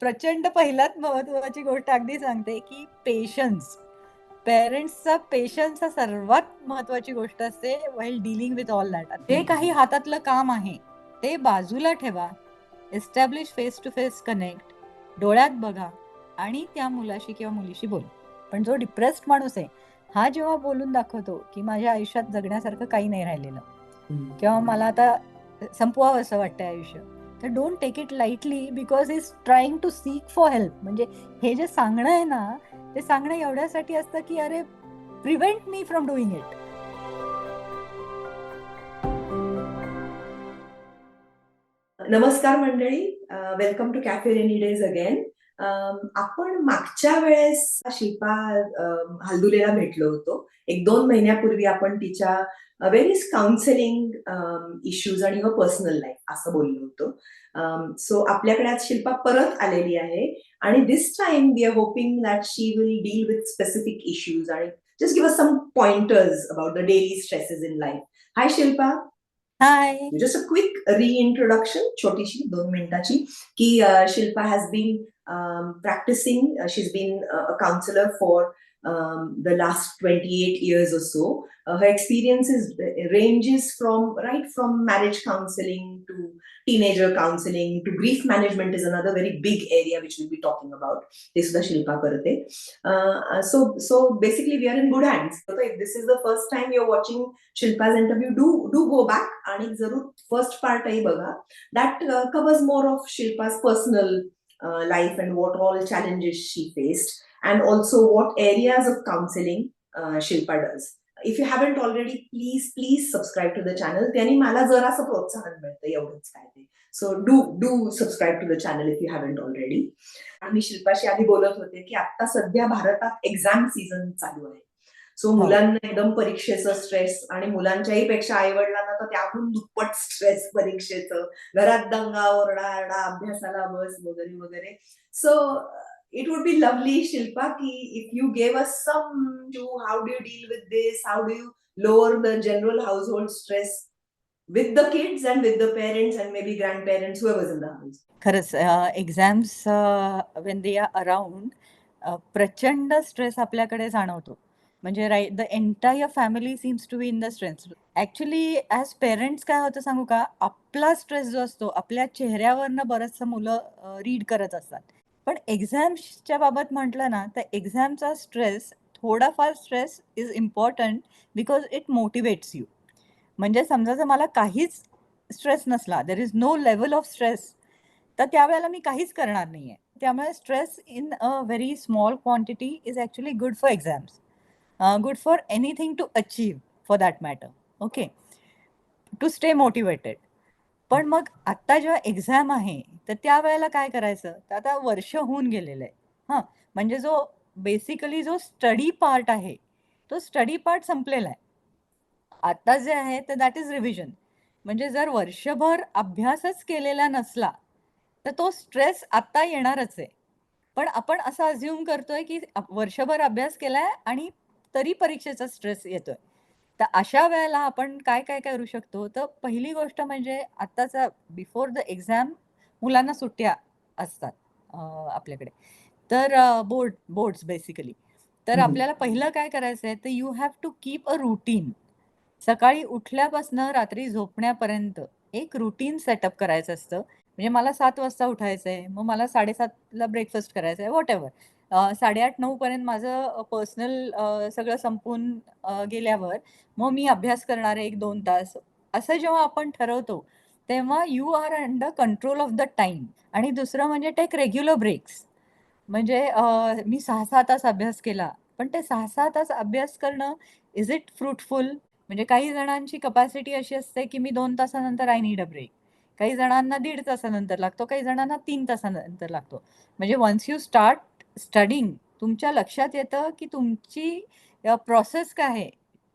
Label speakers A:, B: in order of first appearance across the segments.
A: प्रचंड पहिल्यात महत्वाची गोष्ट अगदी सांगते की पेशन्स. पेरेंट्सचा पेशन्स हा सर्वात महत्वाची गोष्ट असते while dealing with all that. ते काही हातातलं काम आहे ते बाजूला ठेवा, establish face to face connect, डोळ्यात बघा आणि त्या मुलाशी किंवा मुलीशी बोला. पण जो डिप्रेस्ड माणूस आहे हा जेव्हा बोलून दाखवतो की माझ्या आयुष्यात जगण्यासारखं काही नाही राहिलेलं किंवा मला आता संपवावं असं वाटतं आयुष्य, तर don't take it lightly because is trying to seek for help. म्हणजे हे जे सांगणं आहे ना ते सांगणं एवढ्यासाठी असतं की अरे prevent me from doing it.
B: नमस्कार मंडळी, welcome to Cafe Rainy Days again. आपण मागच्या वेळेस शिल्पा हल्दुलेला भेटलो होतो. 1-2 महिन्यापूर्वी आपण तिच्या व्हेरियस काउन्सिलिंग इश्यूज आणि पर्सनल लाईफ असं बोललो होतो. सो आपल्याकडे आज शिल्पा परत आलेली आहे आणि this time we are hoping that she will deal with specific issues आणि just give us some pointers about the daily stresses in life. Hi Shilpa.
A: Hi.
B: Just a quick reintroduction, छोटीशी 2 मिनिटाची, की Shilpa has been practicing. She's been a counselor for the last 28 years or so. Her experiences ranges from marriage counseling to teenager counseling to grief management is another very big area which we'll be talking about. This is the Shilpa करते. So basically we are in good hands. So if this is the first time you're watching Shilpa's interview, do go back आणि जरूर first part ही बघा. That covers more of Shilpa's personal life and what all challenges she faced and also what areas of counseling Shilpa does. If you haven't already, please subscribe to the channel. त्याने मला जरासं प्रोत्साहन मिळतं, एवढंच काय ते. So do subscribe to the channel if you haven't already. आणि शिल्पाशी आधी बोलत होते की आता सध्या भारतात एक्झाम सीझन चालू आहे. सो मुलांना एकदम परीक्षेचं स्ट्रेस आणि मुलांच्याही पेक्षा आई वडिलांना तर त्याहून दुप्पट स्ट्रेस परीक्षेचं, घरात दंगा ओरडा अभ्यासाला बस वगैरे वगैरे. So it would be lovely, Shilpa, if you gave us some how do you deal with this, how do you lower the general household stress with the kids and with the parents and maybe grandparents, whoever's in the house.
A: खरंच exams when they are around प्रचंड stress आपल्याकडे जाणवतो. म्हणजे the entire family seems to be in the stress. Actually as parents काय होतं सांगू का, आपला स्ट्रेस जो असतो आपल्या चेहऱ्यावरनं बरंचसं मुलं रीड करत असतात. पण एक्झाम्सच्या बाबत म्हटलं ना तर एक्झामचा स्ट्रेस, थोडाफार stress is important because it motivates you. म्हणजे समजा जर मला काहीच स्ट्रेस नसला, there is no level of stress, तर त्यावेळेला मी काहीच करणार नाहीये. त्यामुळे stress in a very small quantity is actually good for exams, good for anything to achieve for that matter. Okay, to stay motivated. पण मग आता जेव्हा एक्झाम आहे तर त्यावेळेला काय करायचं, तर आता वर्ष होऊन गेलेलं आहे. हां, म्हणजे जो बेसिकली जो स्टडी पार्ट आहे तो स्टडी पार्ट संपलेला आहे. आता जे आहे तर दॅट इज रिव्हिजन. म्हणजे जर वर्षभर अभ्यासच केलेला नसला तर तो स्ट्रेस आता येणारच आहे. पण आपण असं अज्युम करतोय की वर्षभर अभ्यास केलाय आणि तरी परीक्षेचा स्ट्रेस येतोय. तर अशा वेळेला आपण काय काय करू शकतो, तर पहिली गोष्ट म्हणजे आत्ताचा बिफोर द एक्झाम मुलांना सुट्ट्या असतात आपल्याकडे. तर बोर्ड्स बेसिकली. तर आपल्याला पहिलं काय करायचं आहे, तर you have to keep a routine. सकाळी उठल्यापासनं रात्री झोपण्यापर्यंत एक रुटीन सेटअप करायचं असतं. म्हणजे मला 7 वाजता उठायचं आहे, मग मला 7:30ला ब्रेकफास्ट करायचा आहे, व्हॉटएव्हर. 8:30-9 पर्यंत माझं पर्सनल सगळं संपून गेल्यावर मग मी अभ्यास करणार आहे 1-2 तास. असं जेव्हा आपण ठरवतो, तेव्हा you are under control of the time. आणि दुसरं म्हणजे टेक रेग्युलर ब्रेक्स. म्हणजे मी 6-6 तास अभ्यास केला, पण ते 6-6 तास अभ्यास करणं, इज इट फ्रुटफुल? म्हणजे काही जणांची कपॅसिटी अशी असते, की मी 2 तासानंतर आय नीड अ ब्रेक. काही जणांना 1.5 तासानंतर लागतो, काही जणांना 3 तासानंतर लागतो. म्हणजे वन्स यू स्टार्ट स्टडिंग, तुमच्या लक्षात येतं, की तुमची प्रोसेस काय आहे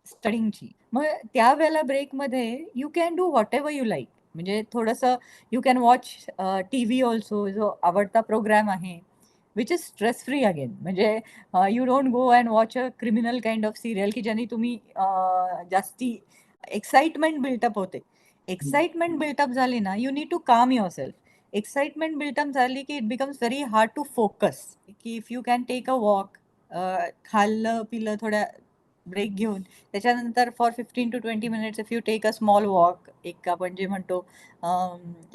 A: स्टडिंगची. मग त्यावेळेला ब्रेकमध्ये you can do whatever you like. म्हणजे थोडंसं you can watch TV also, जो आवडता प्रोग्राम आहे, which is stress free again. म्हणजे you don't go and watch a criminal kind of serial की ज्यांनी तुम्ही जास्ती एक्साइटमेंट बिल्टअप होते. एक्साइटमेंट बिल्टअप झाली ना, you need to calm yourself. Excitement built up झाली की it becomes very hard to focus. की if you can take a walk, खाल्लं पिलं थोड्या ब्रेक घेऊन त्याच्यानंतर for 15 to 20 minutes if you take a small walk, एक आपण जे म्हणतो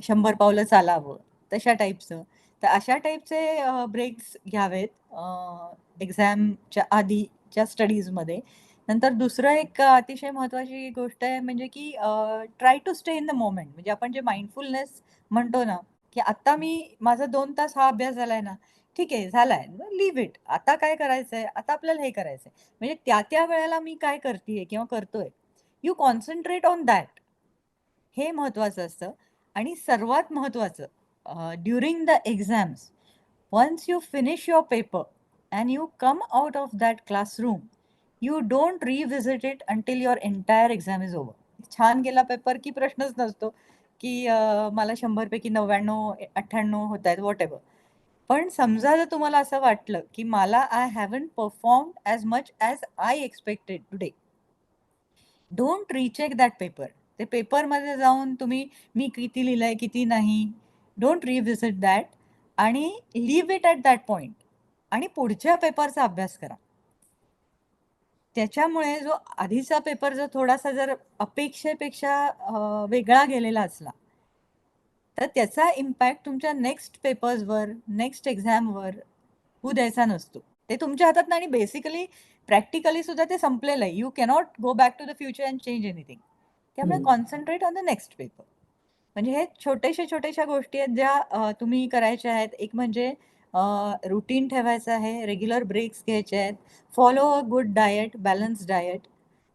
A: 100 पावलं चालावं तशा टाईपचं. तर अशा टाईपचे ब्रेक्स घ्यावेत एक्झामच्या आधीच्या स्टडीजमध्ये. नंतर दुसरं एक अतिशय महत्त्वाची गोष्ट आहे म्हणजे की try to stay in the moment. म्हणजे आपण जे माइंडफुलनेस म्हणतो ना, की आता माझा 2 तास हा अभ्यास झालाय ना, ठीक आहे झालाय, लीव्ह इट. आता काय करायचंय? आता आपल्याला हे करायचंय. म्हणजे त्या वेळेला मी काय करतीये किंवा करतोय, यू कॉन्सन्ट्रेट ऑन दॅट. हे महत्त्वाचं असतं. आणि सर्वात महत्त्वाचं, during the exams, once you finish your paper and you come out of that classroom, you don't revisit it until your entire exam is over. छान गेला पेपर की प्रश्नच नसतो, की मला 100 पैकी 99, 98 होतायत व्हॉटएव्हर. पण समजा जर तुम्हाला असं वाटलं, की मला I haven't performed as much as I expected today. Don't recheck that paper. ते पेपरमध्ये जाऊन तुम्ही मी किती लिहिलंय, किती नाही, डोंट रिव्हिजिट दॅट आणि leave it at that point आणि पुढच्या पेपरचा अभ्यास करा. त्याच्यामुळे जो आधीचा पेपर जर थोडासा जर अपेक्षेपेक्षा वेगळा गेलेला असला, तर त्याचा इम्पॅक्ट तुमच्या नेक्स्ट पेपर्सवर, नेक्स्ट एक्झामवर होऊ द्यायचा नसतो. ते तुमच्या हातात नाही आणि बेसिकली प्रॅक्टिकली सुद्धा ते संपलेलं आहे. You cannot go back to the future and change anything. त्यामुळे concentrate on the next paper. म्हणजे हे छोट्याशा गोष्टी आहेत ज्या तुम्ही करायच्या आहेत. एक म्हणजे रुटीन ठेवायचं आहे, रेग्युलर ब्रेक्स घ्यायचे आहेत, follow a good diet, balance diet.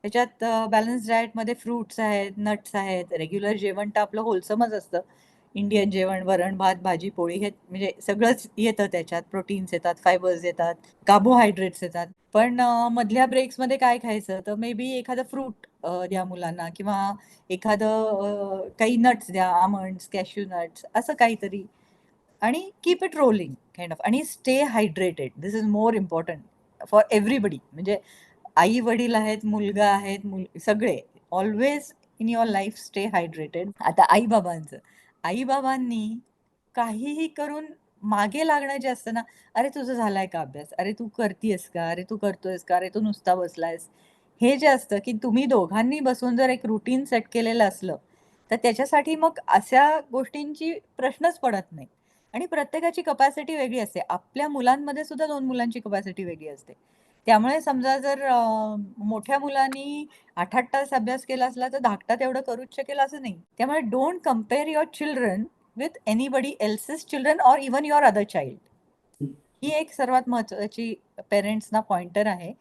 A: त्याच्यात बॅलन्स डायटमध्ये फ्रुट्स आहेत, नट्स आहेत, रेग्युलर जेवण तर आपलं होलसमच असतं. इंडियन जेवण, वरण, भात, भाजी, पोळी हे म्हणजे सगळंच येतं त्याच्यात. प्रोटीन्स येतात, फायबर्स येतात, कार्बोहायड्रेट्स येतात. पण मधल्या ब्रेक्समध्ये काय खायचं? तर मे बी एखादं फ्रूट द्या मुलांना किंवा एखादं काही नट्स द्या, आमंड्स, कॅश्यू नट्स असं काहीतरी. आणि keep it rolling kind of आणि stay hydrated. This is more important for everybody. म्हणजे आई-वडील आहेत, मुलगा आहेत, सगळे always in your life stay hydrated. आता आई-बाबांचं. आई-बाबांनी काहीही करून मागे लागणं जे असतं ना, "अरे तुझं झालाय का अभ्यास? अरे तू करतीयेस का? अरे तू करतोयस का? अरे तू नुसता बसलायस." हे जे असतं, की तुम्ही दोघांनी बसून जर एक रुटीन सेट केलेलं असलं, तर त्याच्यासाठी मग अशा गोष्टींची प्रश्नच पडत नाही. आणि प्रत्येकाची कपॅसिटी वेगळी असते. आपल्या मुलांमध्ये सुद्धा 2 मुलांची कपॅसिटी वेगळी असते. त्यामुळे समजा जर मोठ्या मुलांनी 8-8 तास अभ्यास केला असला, तर धाकटा तेवढं करूच शकेल असं नाही. त्यामुळे don't compare your children with anybody else's children or even your other child. ही एक सर्वात महत्त्वाची पेरेंट्सना पॉइंटर आहे.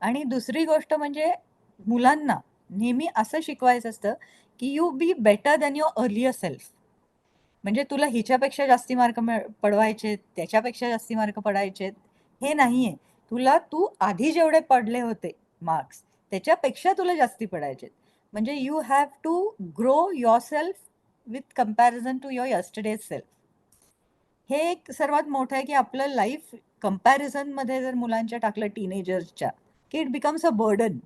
A: आणि दुसरी गोष्ट म्हणजे मुलांना नेहमी असं शिकवायचं असतं, की you be better than your earlier self. म्हणजे तुला हिच्यापेक्षा जास्ती मार्क पडवायचेत, त्याच्यापेक्षा जास्ती मार्क पडायचेत, हे नाहीये. तू आधी जेवढे पडले होते मार्क्स, त्याच्यापेक्षा तुला जास्ती पडायचेत. म्हणजे you have to grow yourself with comparison to your yesterday's self. हे एक सर्वात मोठं आहे, की आपलं लाईफ कंपॅरिझनमध्ये जर मुलांच्या टाकलं टीनेजर्सच्या, की इट बिकम्स अ बर्डन.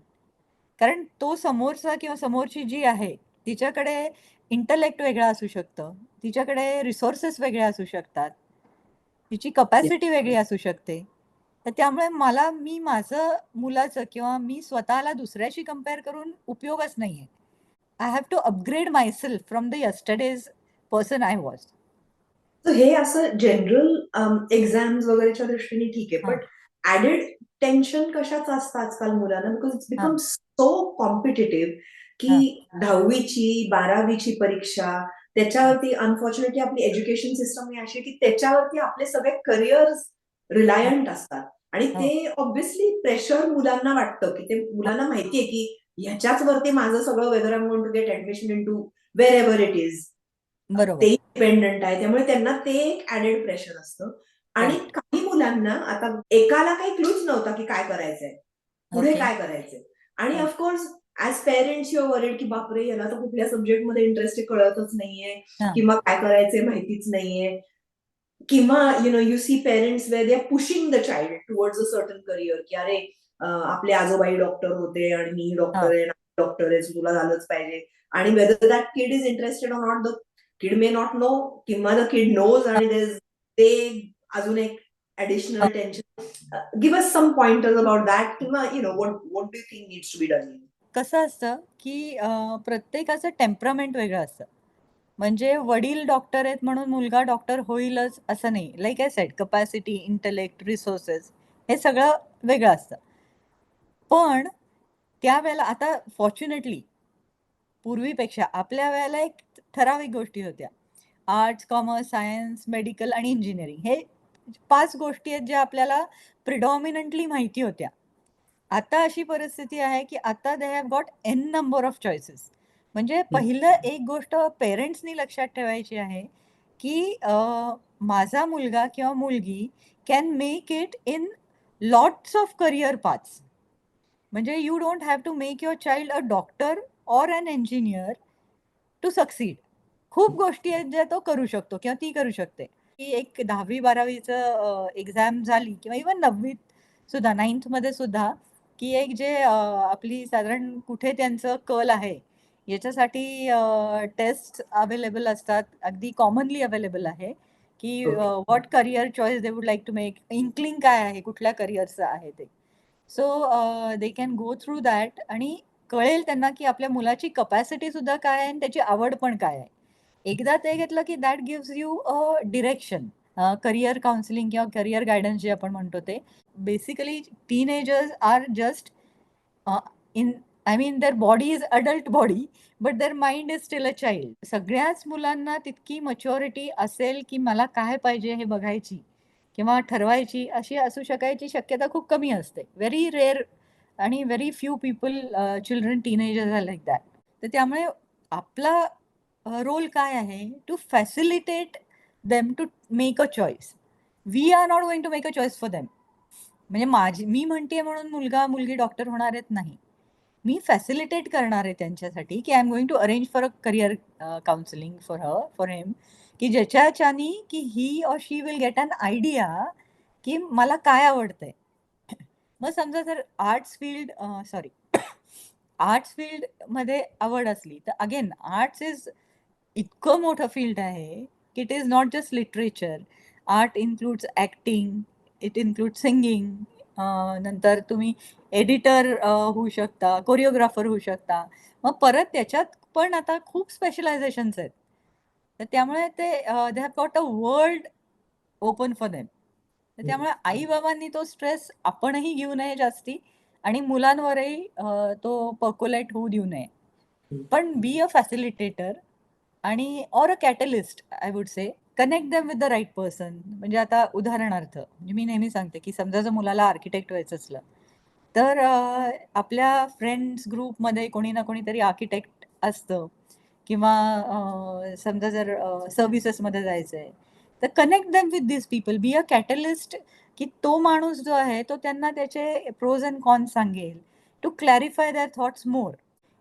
A: कारण तो समोरचा किंवा समोरची जी आहे, तिच्याकडे इंटलेक्ट वेगळं असू शकतं, तिच्याकडे रिसोर्सेस वेगळे असू शकतात, तिची कपॅसिटी वेगळी असू शकते. तर त्यामुळे मी माझं मुलाचं किंवा मी स्वतःला दुसऱ्याशी कंपेअर करून उपयोगच नाहीये. I have to upgrade myself from the yesterday's person I was.
B: तर हे असं जनरल एक्झाम्स वगैरेच्या दृष्टीने ठीक आहे.
A: हां,
B: पण ॲडेड टेन्शन कशाचं असतं आजकाल मुलांना? बिकॉज इट्स बिकम
A: हां,
B: सो कॉम्पिटिटिव्ह
A: हां,
B: की 10वीची, 12वीची परीक्षा,
A: हां.
B: त्याच्यावरती अनफॉर्च्युनेटली आपली एज्युकेशन सिस्टम ही अशी आहे की त्याच्यावरती आपले सगळे करिअर्स
A: हां,
B: रिलायंट असतात. आणि
A: हो,
B: ते ऑब्व्हियसली प्रेशर मुलांना वाटतं की ते
A: हो.
B: मुलांना माहितीये की ह्याच्याच वरती माझं सगळं whether I am going to get admission in to wherever it is,
A: बरोबर.
B: ते डिपेंडंट आहे. त्यामुळे त्यांना ते एक ॲडेड प्रेशर असतं. आणि
A: करेक्ट.
B: काही मुलांना आता एकाला काही क्लूच नव्हता की काय करायचंय, पुढे
A: ओके.
B: काय करायचंय. आणि
A: हो.
B: Of course as parents you are worried की बापरे याला तर कुठल्या सब्जेक्टमध्ये इंटरेस्ट आहे कळतच नाहीये
A: हां,
B: किंवा काय करायचंय माहितीच नाहीये. किंवा you see parents where they are pushing the child towards a certain career की अरे आपले आजोबाई डॉक्टर होते आणि मी
A: हां,
B: डॉक्टर आहे, डॉक्टर आहे, तुला झालंच पाहिजे. आणि whether that kid is interested or not, kid may not know किंवा द किड नोज आणि ते अजून एक additional tension. Give us some pointers about that किंवा what do you think needs to be done?
A: कसं असतं, की प्रत्येकाचं टेम्परामेंट वेगळं असतं. म्हणजे वडील डॉक्टर आहेत म्हणून मुलगा डॉक्टर होईलच असं नाही. Like I said capacity, intellect, resources हे सगळं वेगळं असतं. पण त्यावेळेला आता फॉर्च्युनेटली पूर्वीपेक्षा आपल्या वेळेला एक ठराविक गोष्टी होत्या. आर्ट्स, कॉमर्स, सायन्स, मेडिकल आणि इंजिनिअरिंग हे 5 गोष्टी आहेत ज्या आपल्याला प्रिडॉमिनंटली माहिती होत्या. आता अशी परिस्थिती आहे, की आता they have got an number of choices. म्हणजे पहिलं एक गोष्ट पेरेंट्सनी लक्षात ठेवायची आहे, की माझा मुलगा किंवा मुलगी can make it in lots of career paths. म्हणजे you don't have to make your child a doctor or an engineer to succeed. खूप गोष्टी आहेत ज्या तो करू शकतो किंवा ती करू शकते. की एक 10वी-12वीचं एक्झाम झाली किंवा इव्हन 9वीत सुद्धा 9thमध्ये सुद्धा, की एक जे आपली साधारण कुठे त्यांचं कल आहे, याच्यासाठी टेस्ट्स अवेलेबल असतात. अगदी कॉमनली अवेलेबल आहे, की
B: okay.
A: What career choice they would like to make. Inkling काय आहे, कुठल्या करियरचं आहे ते. So they can go through that आणि कळेल त्यांना, की आपल्या मुलाची कपॅसिटी सुद्धा काय आहे आणि त्याची आवड पण काय आहे. एकदा ते घेतलं, की that gives you a direction. Career counselling किंवा करियर गाईडन्स जे आपण म्हणतो ते. Basically teenagers are just in I mean their body is adult body, but their mind is still a child. सगळ्याच मुलांना तितकी मॅच्युरिटी असेल, की मला काय पाहिजे हे बघायची किंवा ठरवायची अशी असू शकायची शक्यता खूप कमी असते. व्हेरी रेअर आणि very few people children teenagers are like that. तर त्यामुळे आपला रोल काय आहे? To facilitate them to make a choice. We are not going to make a choice for them. म्हणजे मी म्हणतेय म्हणून मुलगा-मुलगी डॉक्टर होणार आहेत नाही. मी फॅसिलिटेट करणार आहे त्यांच्यासाठी, की I am going to arrange for a career counselling for her, for him, की ज्याच्याच्यानी की he or she will get an idea, की मला काय आवडतंय. मग समजा जर आर्ट्स फील्ड सॉरी आर्ट्स फील्डमध्ये आवड असली, तर अगेन आर्ट्स इज इतकं मोठं फील्ड आहे, की it is not just literature. Art includes acting, it includes singing, नंतर तुम्ही एडिटर होऊ शकता, कोरिओग्राफर होऊ शकता. मग परत त्याच्यात पण आता खूप स्पेशलायझेशन्स आहेत. तर त्यामुळे ते they have got a world open for them. तर त्यामुळे आई-बाबांनी तो स्ट्रेस आपणही घेऊ नये जास्ती आणि मुलांवरही तो पर्क्युलेट होऊ देऊ नये. पण बी अ फॅसिलिटेटर आणि or a catalyst I would say. Connect them with the right person. म्हणजे आता उदाहरणार्थ म्हणजे मी नेहमी सांगते, की समजा जर मुलाला आर्किटेक्ट व्हायचं असलं, तर आपल्या फ्रेंड्स ग्रुपमध्ये कोणी ना कोणीतरी आर्किटेक्ट असतं किंवा समजा जर सर्व्हिसेसमध्ये जायचंय, तर connect them with this people. Be a catalyst, की तो माणूस जो आहे तो त्यांना त्याचे प्रोज एंड कॉन्स सांगेल, to clarify their thoughts more.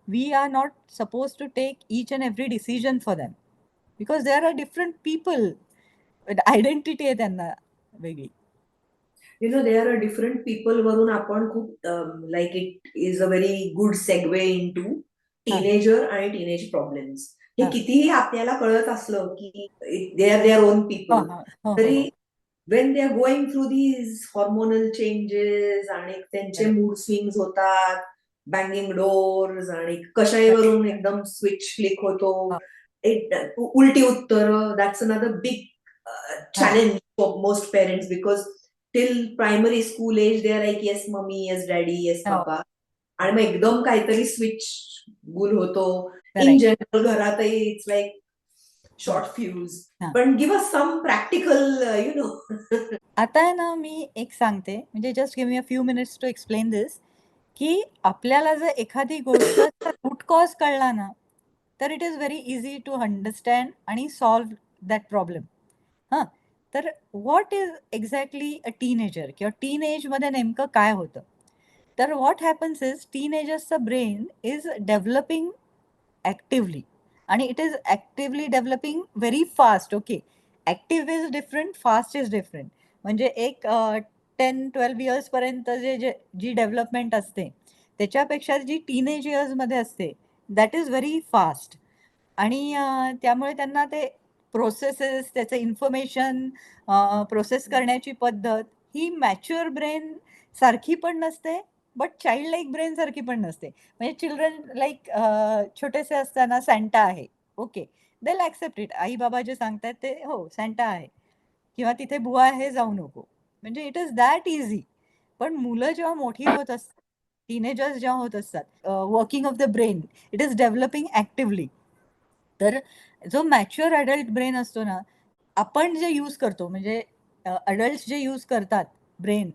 A: We are not supposed to take each and every decision for them because they are a different people. Identity आहे त्यांना वेगळी.
B: There are different people वरून आपण खूप like it is a very good segue in to
A: हां,
B: teenager आणि teenage problems. हे
A: हां.
B: कितीही आपल्याला कळत असलं की दे आर देअर ओन
A: हां,
B: पीपल,
A: हां. हो, हो,
B: तरी
A: हो.
B: When they are going through these hormonal changes आणि त्यांचे
A: करेक्ट,
B: मूड स्विंग्स होतात, बँगिंग डोर्स आणि
A: करेक्ट.
B: कशाईवरून एकदम स्विच क्लिक होतो,
A: हां,
B: उलटी उत्तर. दॅट्स अनदर बिग
A: हां.
B: challenge for most parents because till primary school age they are like yes mommy, yes daddy, yes
A: हो,
B: papa. आणि मग एकदम काहीतरी स्विच गुल होतो. In
A: correct.
B: जनरल घरातही इट्स लाईक
A: हां,
B: शॉर्ट फ्यूज.
A: हां.
B: पण give us some practical you know.
A: आता आहे ना, मी एक सांगते म्हणजे just give me a few minutes to explain this, की आपल्याला जर एखादी गोष्टचा रूट कॉज कळला ना, तर it is very easy to understand आणि सॉल्व्ह दॅट प्रॉब्लेम. हां, तर what is exactly a teenager किंवा टीनएजमध्ये नेमकं काय होतं? तर व्हॉट हॅपन्स इज टीनेजर्सचं ब्रेन इज डेव्हलपिंग ॲक्टिव्हली आणि it is actively developing very fast. Okay. Active is different, fast is different. म्हणजे एक 10-12 इयर्सपर्यंत जी डेव्हलपमेंट असते, त्याच्यापेक्षा जी टीनेज इयर्समध्ये असते, दॅट इज व्हेरी फास्ट. आणि त्यामुळे त्यांना ते प्रोसेसेस, त्याचं इन्फॉर्मेशन प्रोसेस करण्याची पद्धत ही मॅच्युअर ब्रेन सारखी पण नसते, बट चाइल्ड लाइक ब्रेन सारखी पण नसते. म्हणजे चिल्ड्रन लाइक छोटेसे असताना सॅन्टा आहे. Okay. They will accept it. आई-बाबा जे सांगतायत ते हो, सॅन्टा आहे किंवा तिथे बुवा आहे, जाऊ नको. म्हणजे इट इज दॅट ईझी. पण मुलं जेव्हा मोठी होत असतात, टीनेजर्स जेव्हा होत असतात, working of the brain, it is developing actively. तर जो मॅच्युअर अडल्ट ब्रेन असतो ना, आपण जे यूज करतो म्हणजे अडल्ट्स जे यूज करतात ब्रेन,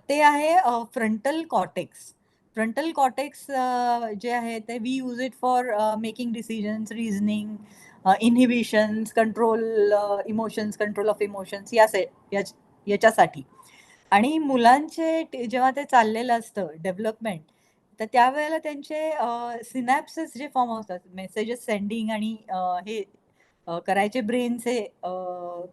A: ते आहे फ्रंटल कॉर्टेक्स. फ्रंटल कॉर्टेक्स जे आहे ते we use it for making decisions, reasoning, inhibitions, control emotions, control of emotions याच्यासाठी. आणि मुलांचे जेव्हा ते चाललेलं असतं डेव्हलपमेंट, तर त्यावेळेला त्यांचे सिनॅप्सेस जे फॉर्म होतात, मेसेजेस सेंडिंग आणि हे करायचे ब्रेनचे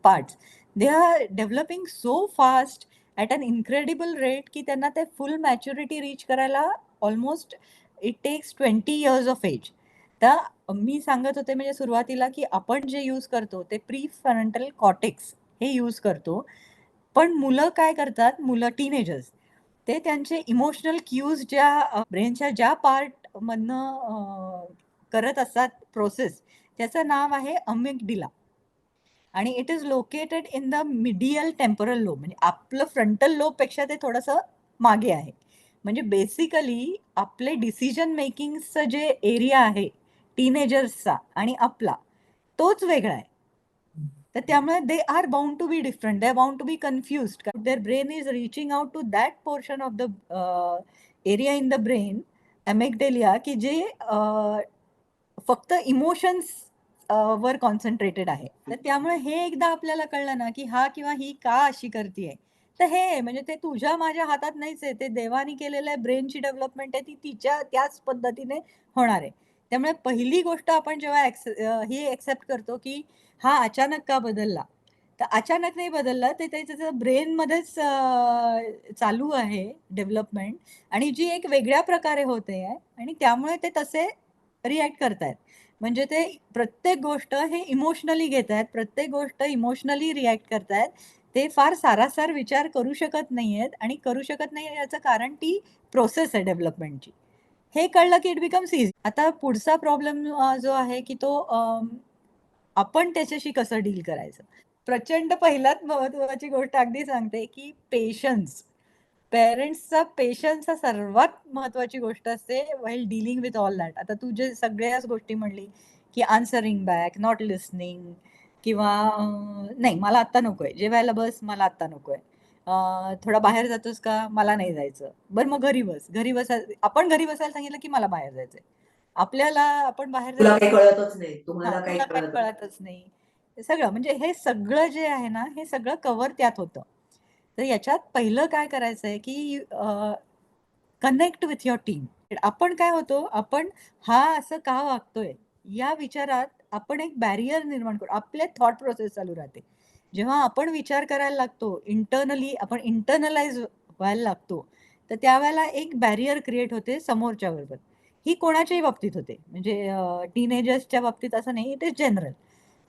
A: parts, they are developing so fast at an incredible rate की त्यांना ते फुल मॅच्युरिटी रीच करायला almost it takes 20 years of age. तर मी सांगत होते म्हणजे सुरुवातीला की आपण जे यूज करतो ते प्री फ्रंटल कॉर्टेक्स हे यूज करतो. पण मुलं काय करतात, मुलं टीनेजर्स, ते त्यांचे इमोशनल क्यूज ज्या ब्रेनच्या ज्या पार्टमधनं करत असतात प्रोसेस, त्याचं नाव आहे अमिगडिला. आणि it is located in the medial temporal lobe. म्हणजे आपलं फ्रंटल लोबपेक्षा ते थोडंसं मागे आहे. म्हणजे बेसिकली आपले डिसिजन मेकिंगचं जे एरिया आहे टीनेजर्सचा आणि आपला, तोच वेगळा आहे. तर त्यामुळे they are bound to be different, they are bound to be confused. Their brain is reaching out to that portion of the area in the brain, amygdala, की जे फक्त इमोशन्स वर कॉन्सन्ट्रेटेड आहे. तर त्यामुळे हे एकदा आपल्याला कळलं ना, की हा किंवा ही का अशी करतीये, तर हे म्हणजे ते तुझ्या माझ्या हातात नाहीच आहे. ते देवानी केलेलं आहे, ब्रेनची डेव्हलपमेंट आहे ती तिच्या त्याच पद्धतीने होणार आहे. त्यामुळे पहिली गोष्ट आपण जेव्हा ही एक्सेप्ट करतो, की हा अचानक का बदलला? तर अचानक नाही बदलला, ते त्याच्या ब्रेनमध्येच चालू आहे डेव्हलपमेंट आणि जी एक वेगळ्या प्रकारे होते आहे आणि त्यामुळे ते तसे रिॲक्ट करतायत. म्हणजे ते प्रत्येक गोष्ट हे इमोशनली घेतायत, प्रत्येक गोष्ट इमोशनली रिॲक्ट करतायत. ते फार सारासार विचार करू शकत नाहीयेत आणि करू शकत नाही याचं कारण ती प्रोसेस आहे डेव्हलपमेंटची. हे कळलं की इट बिकम्स ईझी. आता पुढचा प्रॉब्लेम जो आहे की तो आपण त्याच्याशी कसं डील करायचं? प्रचंड पहिल्यात महत्त्वाची गोष्ट अगदी सांगते, की पेशन्स. पेरेंट्सचा पेशन्स हा सर्वात महत्त्वाची गोष्ट असते while dealing with all that. आता तू जे सगळ्याच गोष्टी म्हणली, की आन्सरिंग बॅक, नॉट लिसनिंग किंवा नाही मला आत्ता नकोय, जेवायला बस, मला आत्ता नकोय. थोडा बाहेर जातोस का? मला नाही जायचं. बरं मग घरी बस. आपण घरी बसायला सांगितलं, की मला बाहेर जायचंय. आपल्याला आपण बाहेर
B: तुला
A: जायचं
B: काही कळतच नाही,
A: हां,
B: तुम्हाला काही
A: तुला काही
B: कळत नाही.
A: कळतच नाही. हे सगळं म्हणजे हे सगळं जे आहे ना, हे सगळं कव्हर त्यात होतं. तर याच्यात पहिलं काय करायचंय, की कनेक्ट विथ युअर टीम. आपण काय होतो, आपण हा असं का वागतोय, या विचारात आपण एक बॅरियर निर्माण करू. आपले थॉट प्रोसेस चालू राहते. जेव्हा आपण विचार करायला लागतो, इंटरनली आपण इंटरनलाइज व्हायला लागतो, तर त्यावेळेला एक बॅरियर क्रिएट होते समोरच्याबरोबर. ही कोणाच्याही बाबतीत होते. म्हणजे टीनेजर्सच्या बाबतीत असं नाही, इट इज जनरल.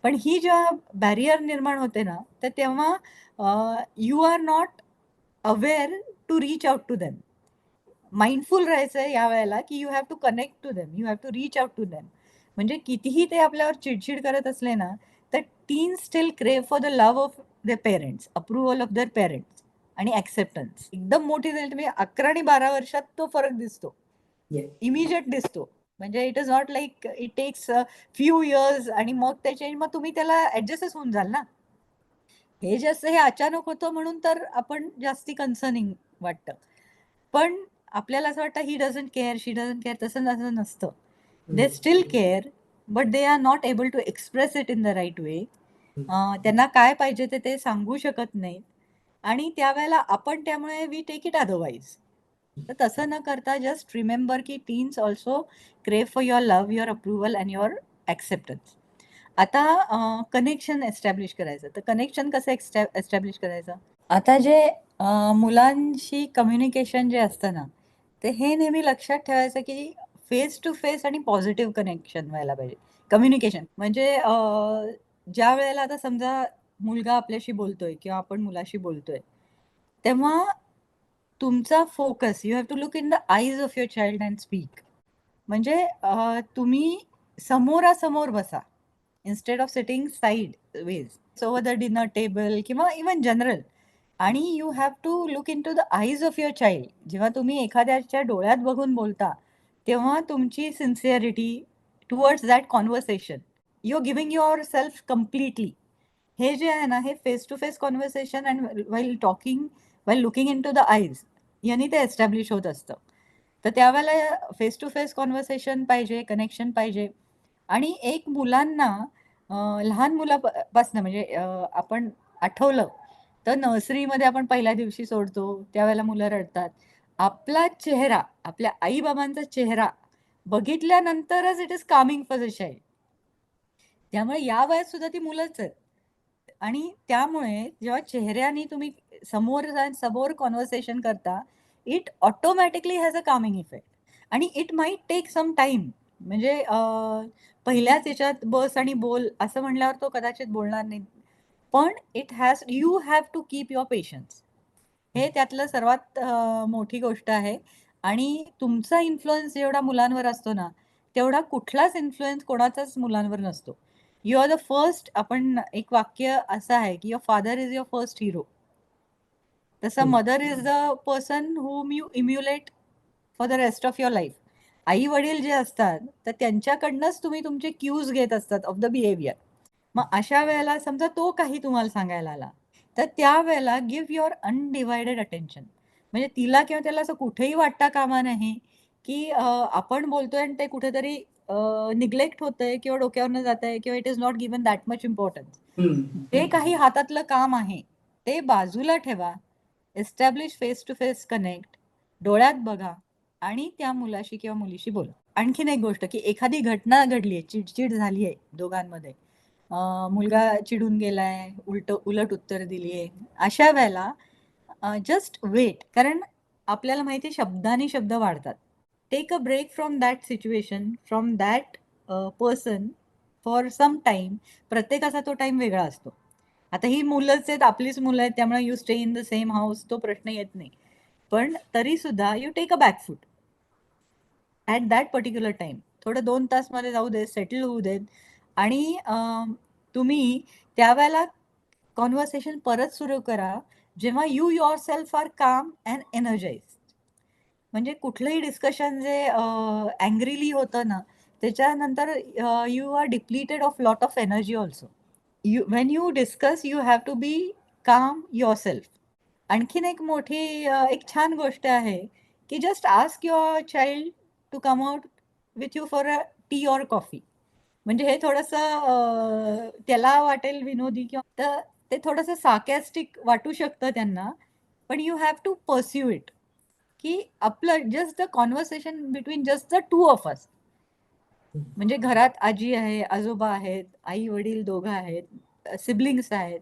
A: पण ही जेव्हा बॅरियर निर्माण होते ना, तर तेव्हा you are not aware to reach out to them. Mindful राहायचंय या वेळेला, की you have to connect to them, you have to reach out to them. म्हणजे कितीही ते आपल्यावर चिडचिड करत असले ना, तर teen still crave for the love of their parents, approval of their parents आणि एक्सेप्टन्स. एकदम मोठी झाली तुम्ही 11 आणि 12 वर्षात तो फरक दिसतो.
B: Yes.
A: इमिजिएट दिसतो. म्हणजे it is not like it takes few years आणि मग ते चेंज, मग तुम्ही त्याला ॲडजस्टच होऊन जाल ना. हे जे असतं हे अचानक होतं म्हणून तर आपण जास्ती कन्सर्निंग वाटतं. पण आपल्याला असं वाटतं he doesn't care, she doesn't care, तसं नसतं. They still care, but they are not able to express it in the right way. त्यांना काय पाहिजे ते सांगू शकत नाहीत आणि त्यावेळेला आपण त्यामुळे वी टेक इट अदरवाईज. तर तसं न करता जस्ट रिमेंबर की टीन्स ऑल्सो क्रेव for your love, your approval and your acceptance. आता कनेक्शन एस्टॅब्लिश करायचं. तर कनेक्शन कसं एस्टॅब्लिश करायचं? आता जे मुलांशी कम्युनिकेशन जे असतं ना, ते हे नेहमी लक्षात ठेवायचं की फेस टू फेस आणि पॉझिटिव्ह कनेक्शन व्हायला पाहिजे. कम्युनिकेशन म्हणजे ज्या वेळेला आता समजा मुलगा आपल्याशी बोलतोय किंवा आपण मुलाशी बोलतोय, तेव्हा तुमचा focus you have to look in the eyes of your child and speak. म्हणजे तुम्ही समोरासमोर बसा. Instead of sitting sideways over the dinner table किंवा इव्हन जनरल. आणि you have to look in to the eyes of your child. जेव्हा तुम्ही एखाद्याच्या डोळ्यात बघून बोलता, तेव्हा तुमची sincerity towards that conversation, you are giving yourself completely. हे जे आहे ना, हे face to face conversation and while talking, while looking in to the eyes, यांनी ते एस्टॅब्लिश होत असतं. तर त्यावेळेला फेस टू फेस कॉन्व्हर्सेशन पाहिजे, कनेक्शन पाहिजे. आणि एक मुलांना लहान मुलापासनं म्हणजे आपण आठवलं तर नर्सरीमध्ये आपण पहिल्या दिवशी सोडतो, त्यावेळेला मुलं रडतात. आपला चेहरा, आपल्या आई-बाबांचा चेहरा बघितल्यानंतरच it is coming for the child. त्यामुळे या वयात सुद्धा ती मुलंच आहेत. आणि त्यामुळे जेव्हा चेहऱ्याने तुम्ही समोर कॉन्व्हर्सेशन करता, it automatically has a coming effect. आणि it might take some time. म्हणजे पहिल्याच याच्यात बस आणि बोल असं म्हणल्यावर तो कदाचित बोलणार नाही. पण you have to keep your patience. हे त्यातलं सर्वात मोठी गोष्ट आहे. आणि तुमचा इन्फ्लुअन्स जेवढा मुलांवर असतो ना, तेवढा कुठलाच इन्फ्लुअन्स कोणाचाच मुलांवर नसतो. You are the first. आपण एक वाक्य असं आहे की your father is your first hero. तसं mother is the person whom you emulate for the rest of your life. आई वडील जे असतात तर त्यांच्याकडनंच तुम्ही तुमचे क्यूज घेत असतात ऑफ द बिहेवियर. मग अशा वेळेला समजा तो काही तुम्हाला सांगायला आला, तर त्यावेळेला गिव्ह युअर अनडिवायडेड अटेन्शन. म्हणजे तिला किंवा त्याला असं कुठेही वाटता कामा नये की आपण बोलतोय आणि ते कुठेतरी निग्लेक्ट होतंय किंवा डोक्यावरनं जातंय किंवा it is not given that much importance. जे काही हातातलं काम आहे ते बाजूला ठेवा. Establish face to face connect. डोळ्यात बघा आणि त्या मुलाशी किंवा मुलीशी बोला. आणखीन एक गोष्ट की एखादी घटना घडली आहे, चिडचिड झाली आहे दोघांमध्ये, मुलगा चिडून गेलाय, उलट उत्तर दिली आहे, अशा वेळेला जस्ट वेट. कारण आपल्याला माहिती आहे शब्दानी शब्द वाढतात. Take a break from that situation, from that person for some time. प्रत्येकाचा तो टाइम वेगळा असतो. आता ही मुलंच आहेत, आपलीच मुलं आहेत, त्यामुळे you stay in the same house, तो प्रश्न येत नाही. पण तरी सुद्धा you take a backfoot at that particular time. थोडं 2 तास मध्ये जाऊ देत, सेटल होऊ देत. आणि तुम्ही त्यावेळेला कॉन्व्हर्सेशन परत सुरू करा, जेव्हा you yourself are calm and energised. म्हणजे कुठलंही डिस्कशन जे अँग्रीली होतं ना, त्याच्यानंतर you are depleted of lot of energy also. When you discuss you have to be calm yourself. आणखीन एक मोठी एक छान गोष्ट आहे की just ask your child to come out with you for a tea or coffee. म्हणजे हे थोडंसं त्याला वाटेल विनोदी किंवा तर ते थोडंसं सार्कॅस्टिक वाटू शकतं त्यांना. पण you have to pursue it. की आपलं just the conversation between just the two of us. म्हणजे घरात आजी आहे, आजोबा आहेत, आई वडील दोघं आहेत, सिबलिंग्स आहेत.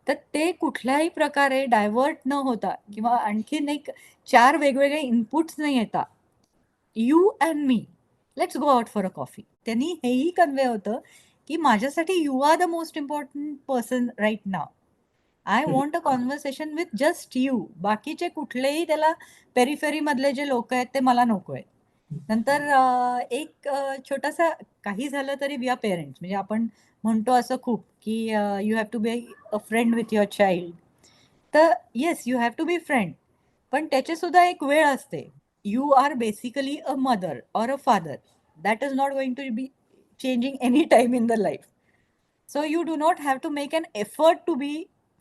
A: तर ते कुठल्याही प्रकारे डायव्हर्ट न होता किंवा आणखीन एक 4 वेगवेगळे इनपुट्स न येता, you and me, let's go out for a coffee. त्यांनी हेही कन्वे होतं की माझ्यासाठी you are the most important person right now. I want a conversation with just you. बाकीचे कुठलेही त्याला पेरिफेरी मधले जे लोक आहेत ते मला नको आहेत. नंतर एक छोटासा काही झालं तरी वी आर पेरेंट्स. म्हणजे आपण म्हणतो असं खूप की you have to be a friend with your child. तर yes you have to be friend. पण त्याची सुद्धा एक वेळ असते. You are basically a mother or a father. That is not going to be changing any time in the life. So you do not have to make an effort to be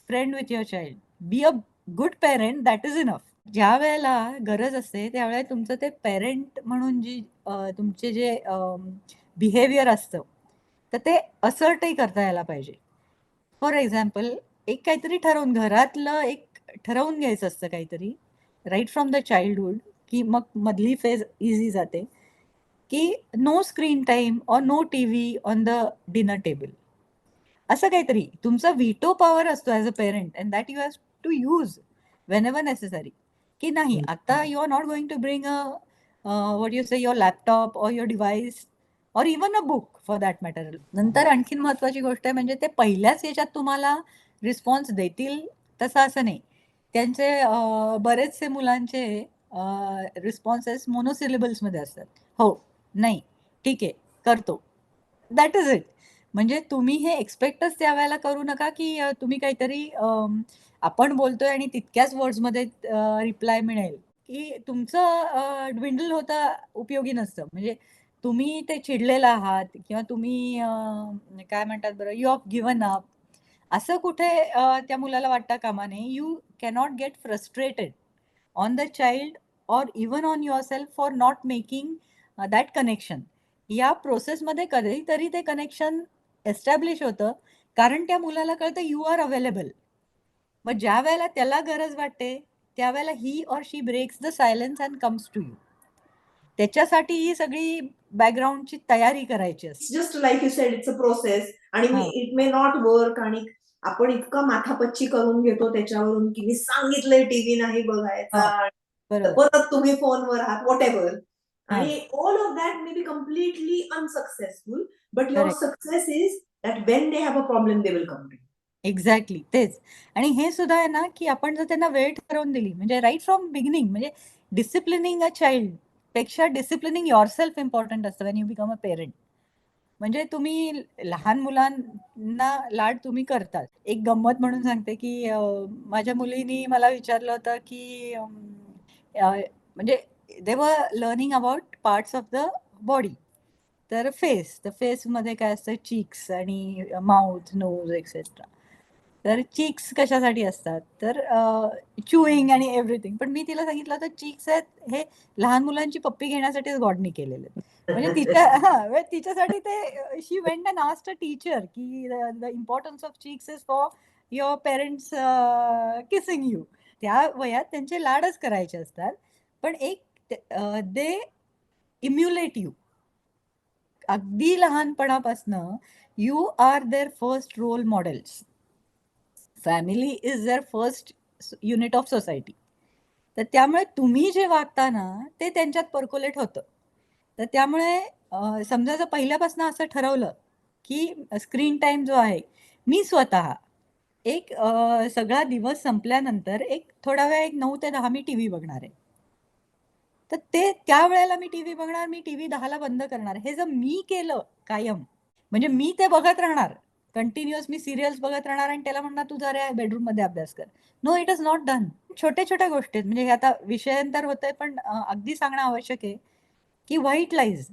A: friend with your child. Be a good parent, that is enough. ज्या वेळेला गरज असते त्यावेळेला तुमचं ते parent म्हणून जी तुमचे जे बिहेवियर असतं तर ते असर्टही करता यायला पाहिजे. फॉर एक्झाम्पल एक काहीतरी ठरवून घरातलं एक ठरवून घ्यायचं असतं काहीतरी राईट फ्रॉम द चाइल्डहुड. की मग मधली फेज इझी जाते की no screen time or no TV on the dinner table. असं काहीतरी तुमचा व्हीटो पॉवर असतो as a parent and that you have to use whenever necessary. की नाही आता you are not going to bring a what you say your laptop or your device or even a book for that matter. नंतर आणखीन महत्वाची गोष्ट आहे म्हणजे ते पहिल्याच याच्यात तुम्हाला रिस्पॉन्स देतील तसं असं नाही. त्यांचे बरेचसे मुलांचे रिस्पॉन्सेस मोनोसिलेबल्समध्ये असतात. हो, नाही, ठीक आहे, करतो. That is it. म्हणजे तुम्ही हे एक्सपेक्टच त्यावेळेला करू नका, की तुम्ही काहीतरी आपण बोलतोय आणि तितक्याच वर्ड्समध्ये रिप्लाय मिळेल, की तुमचं ड्विंडल होता उपयोगी नसतं. म्हणजे तुम्ही ते चिडलेला आहात किंवा तुम्ही काय म्हणतात बरं, यू हॅव गिव्हन अप असं कुठे त्या मुलाला वाटता कामा नये. You cannot get frustrated on the child or even on yourself for not making that connection. या प्रोसेसमध्ये कधीतरी ते कनेक्शन एस्टॅब्लिश होतं, कारण त्या मुलाला कळतं यू आर अवेलेबल. मग ज्या वेळेला त्याला गरज वाटते, त्यावेळेला he or she breaks the silence and comes to you. त्याच्यासाठी ही सगळी बॅकग्राऊंडची तयारी करायची असते.
B: It's just like you said, it's a process आणि
A: हां,
B: इट मे नॉट वर्क आणि आपण इतका माथापच्ची करून घेतो त्याच्यावरून की मी सांगितलंय टीव्ही नाही बघायचा,
A: हां.
B: तर
A: बरोबर.
B: परत तुम्ही फोनवर आहात, व्हॉट एव्हर.
A: हां,
B: आणि all of that may be completely unsuccessful, but your
A: correct.
B: Success is that when they have a problem they will come to.
A: Exactly तेच. आणि हे सुद्धा आहे ना, की आपण जर त्यांना वेळ ठरवून दिली, म्हणजे राइट फ्रॉम बिगिनिंग म्हणजे डिसिप्लिनिंग अ चाइल्ड पेक्षा डिसिप्लिनिंग युअरसेल्फ इम्पॉर्टंट असतं when you become a parent. म्हणजे तुम्ही लहान मुलांना लाड तुम्ही करतात. एक गंमत म्हणून सांगते, की माझ्या मुलीनी मला विचारलं होतं, की म्हणजे they were learning about parts of the body. तर फेसमध्ये काय असतं, चीक्स आणि माउथ, नोज एक्सेट्रा. तर चीक्स कशासाठी असतात? तर च्युइंग आणि एव्हरीथिंग. पण मी तिला सांगितलं होतं चीक्स आहेत हे लहान मुलांची पप्पी घेण्यासाठीच गॉडनी केलेले आहेत. म्हणजे तिच्या हां, म्हणजे तिच्यासाठी ते she went and asked a teacher की the importance of cheeks is for your parents kissing you. त्या वयात त्यांचे लाडच करायचे असतात. पण एक दे इम्युलेट यू. अगदी लहानपणापासनं you are their first role models. Family is their first unit of society. तर त्यामुळे तुम्ही जे वागता ना, ते त्यांच्यात पर्क्युलेट होतं. तर त्यामुळे समजा जर पहिल्यापासून असं ठरवलं, की स्क्रीन टाईम जो आहे, मी स्वतः एक सगळा दिवस संपल्यानंतर एक थोडा वेळ एक 9 ते 10 मी टीव्ही बघणार आहे. तर ते त्यावेळेला मी टीव्ही बघणार, मी टीव्ही 10ला बंद करणार. हे जर मी केलं कायम, म्हणजे मी ते बघत राहणार. कंटिन्युअस मी सीरियल्स बघत राहणार आणि त्याला म्हणणार, "तू जरा बेडरूममध्ये अभ्यास कर." No, it is not done. छोट्या-छोट्या गोष्टी आहेत. म्हणजे हे आता विषयांतर होतंय, पण अगदी सांगणं आवश्यक आहे, की व्हाईट लाईज.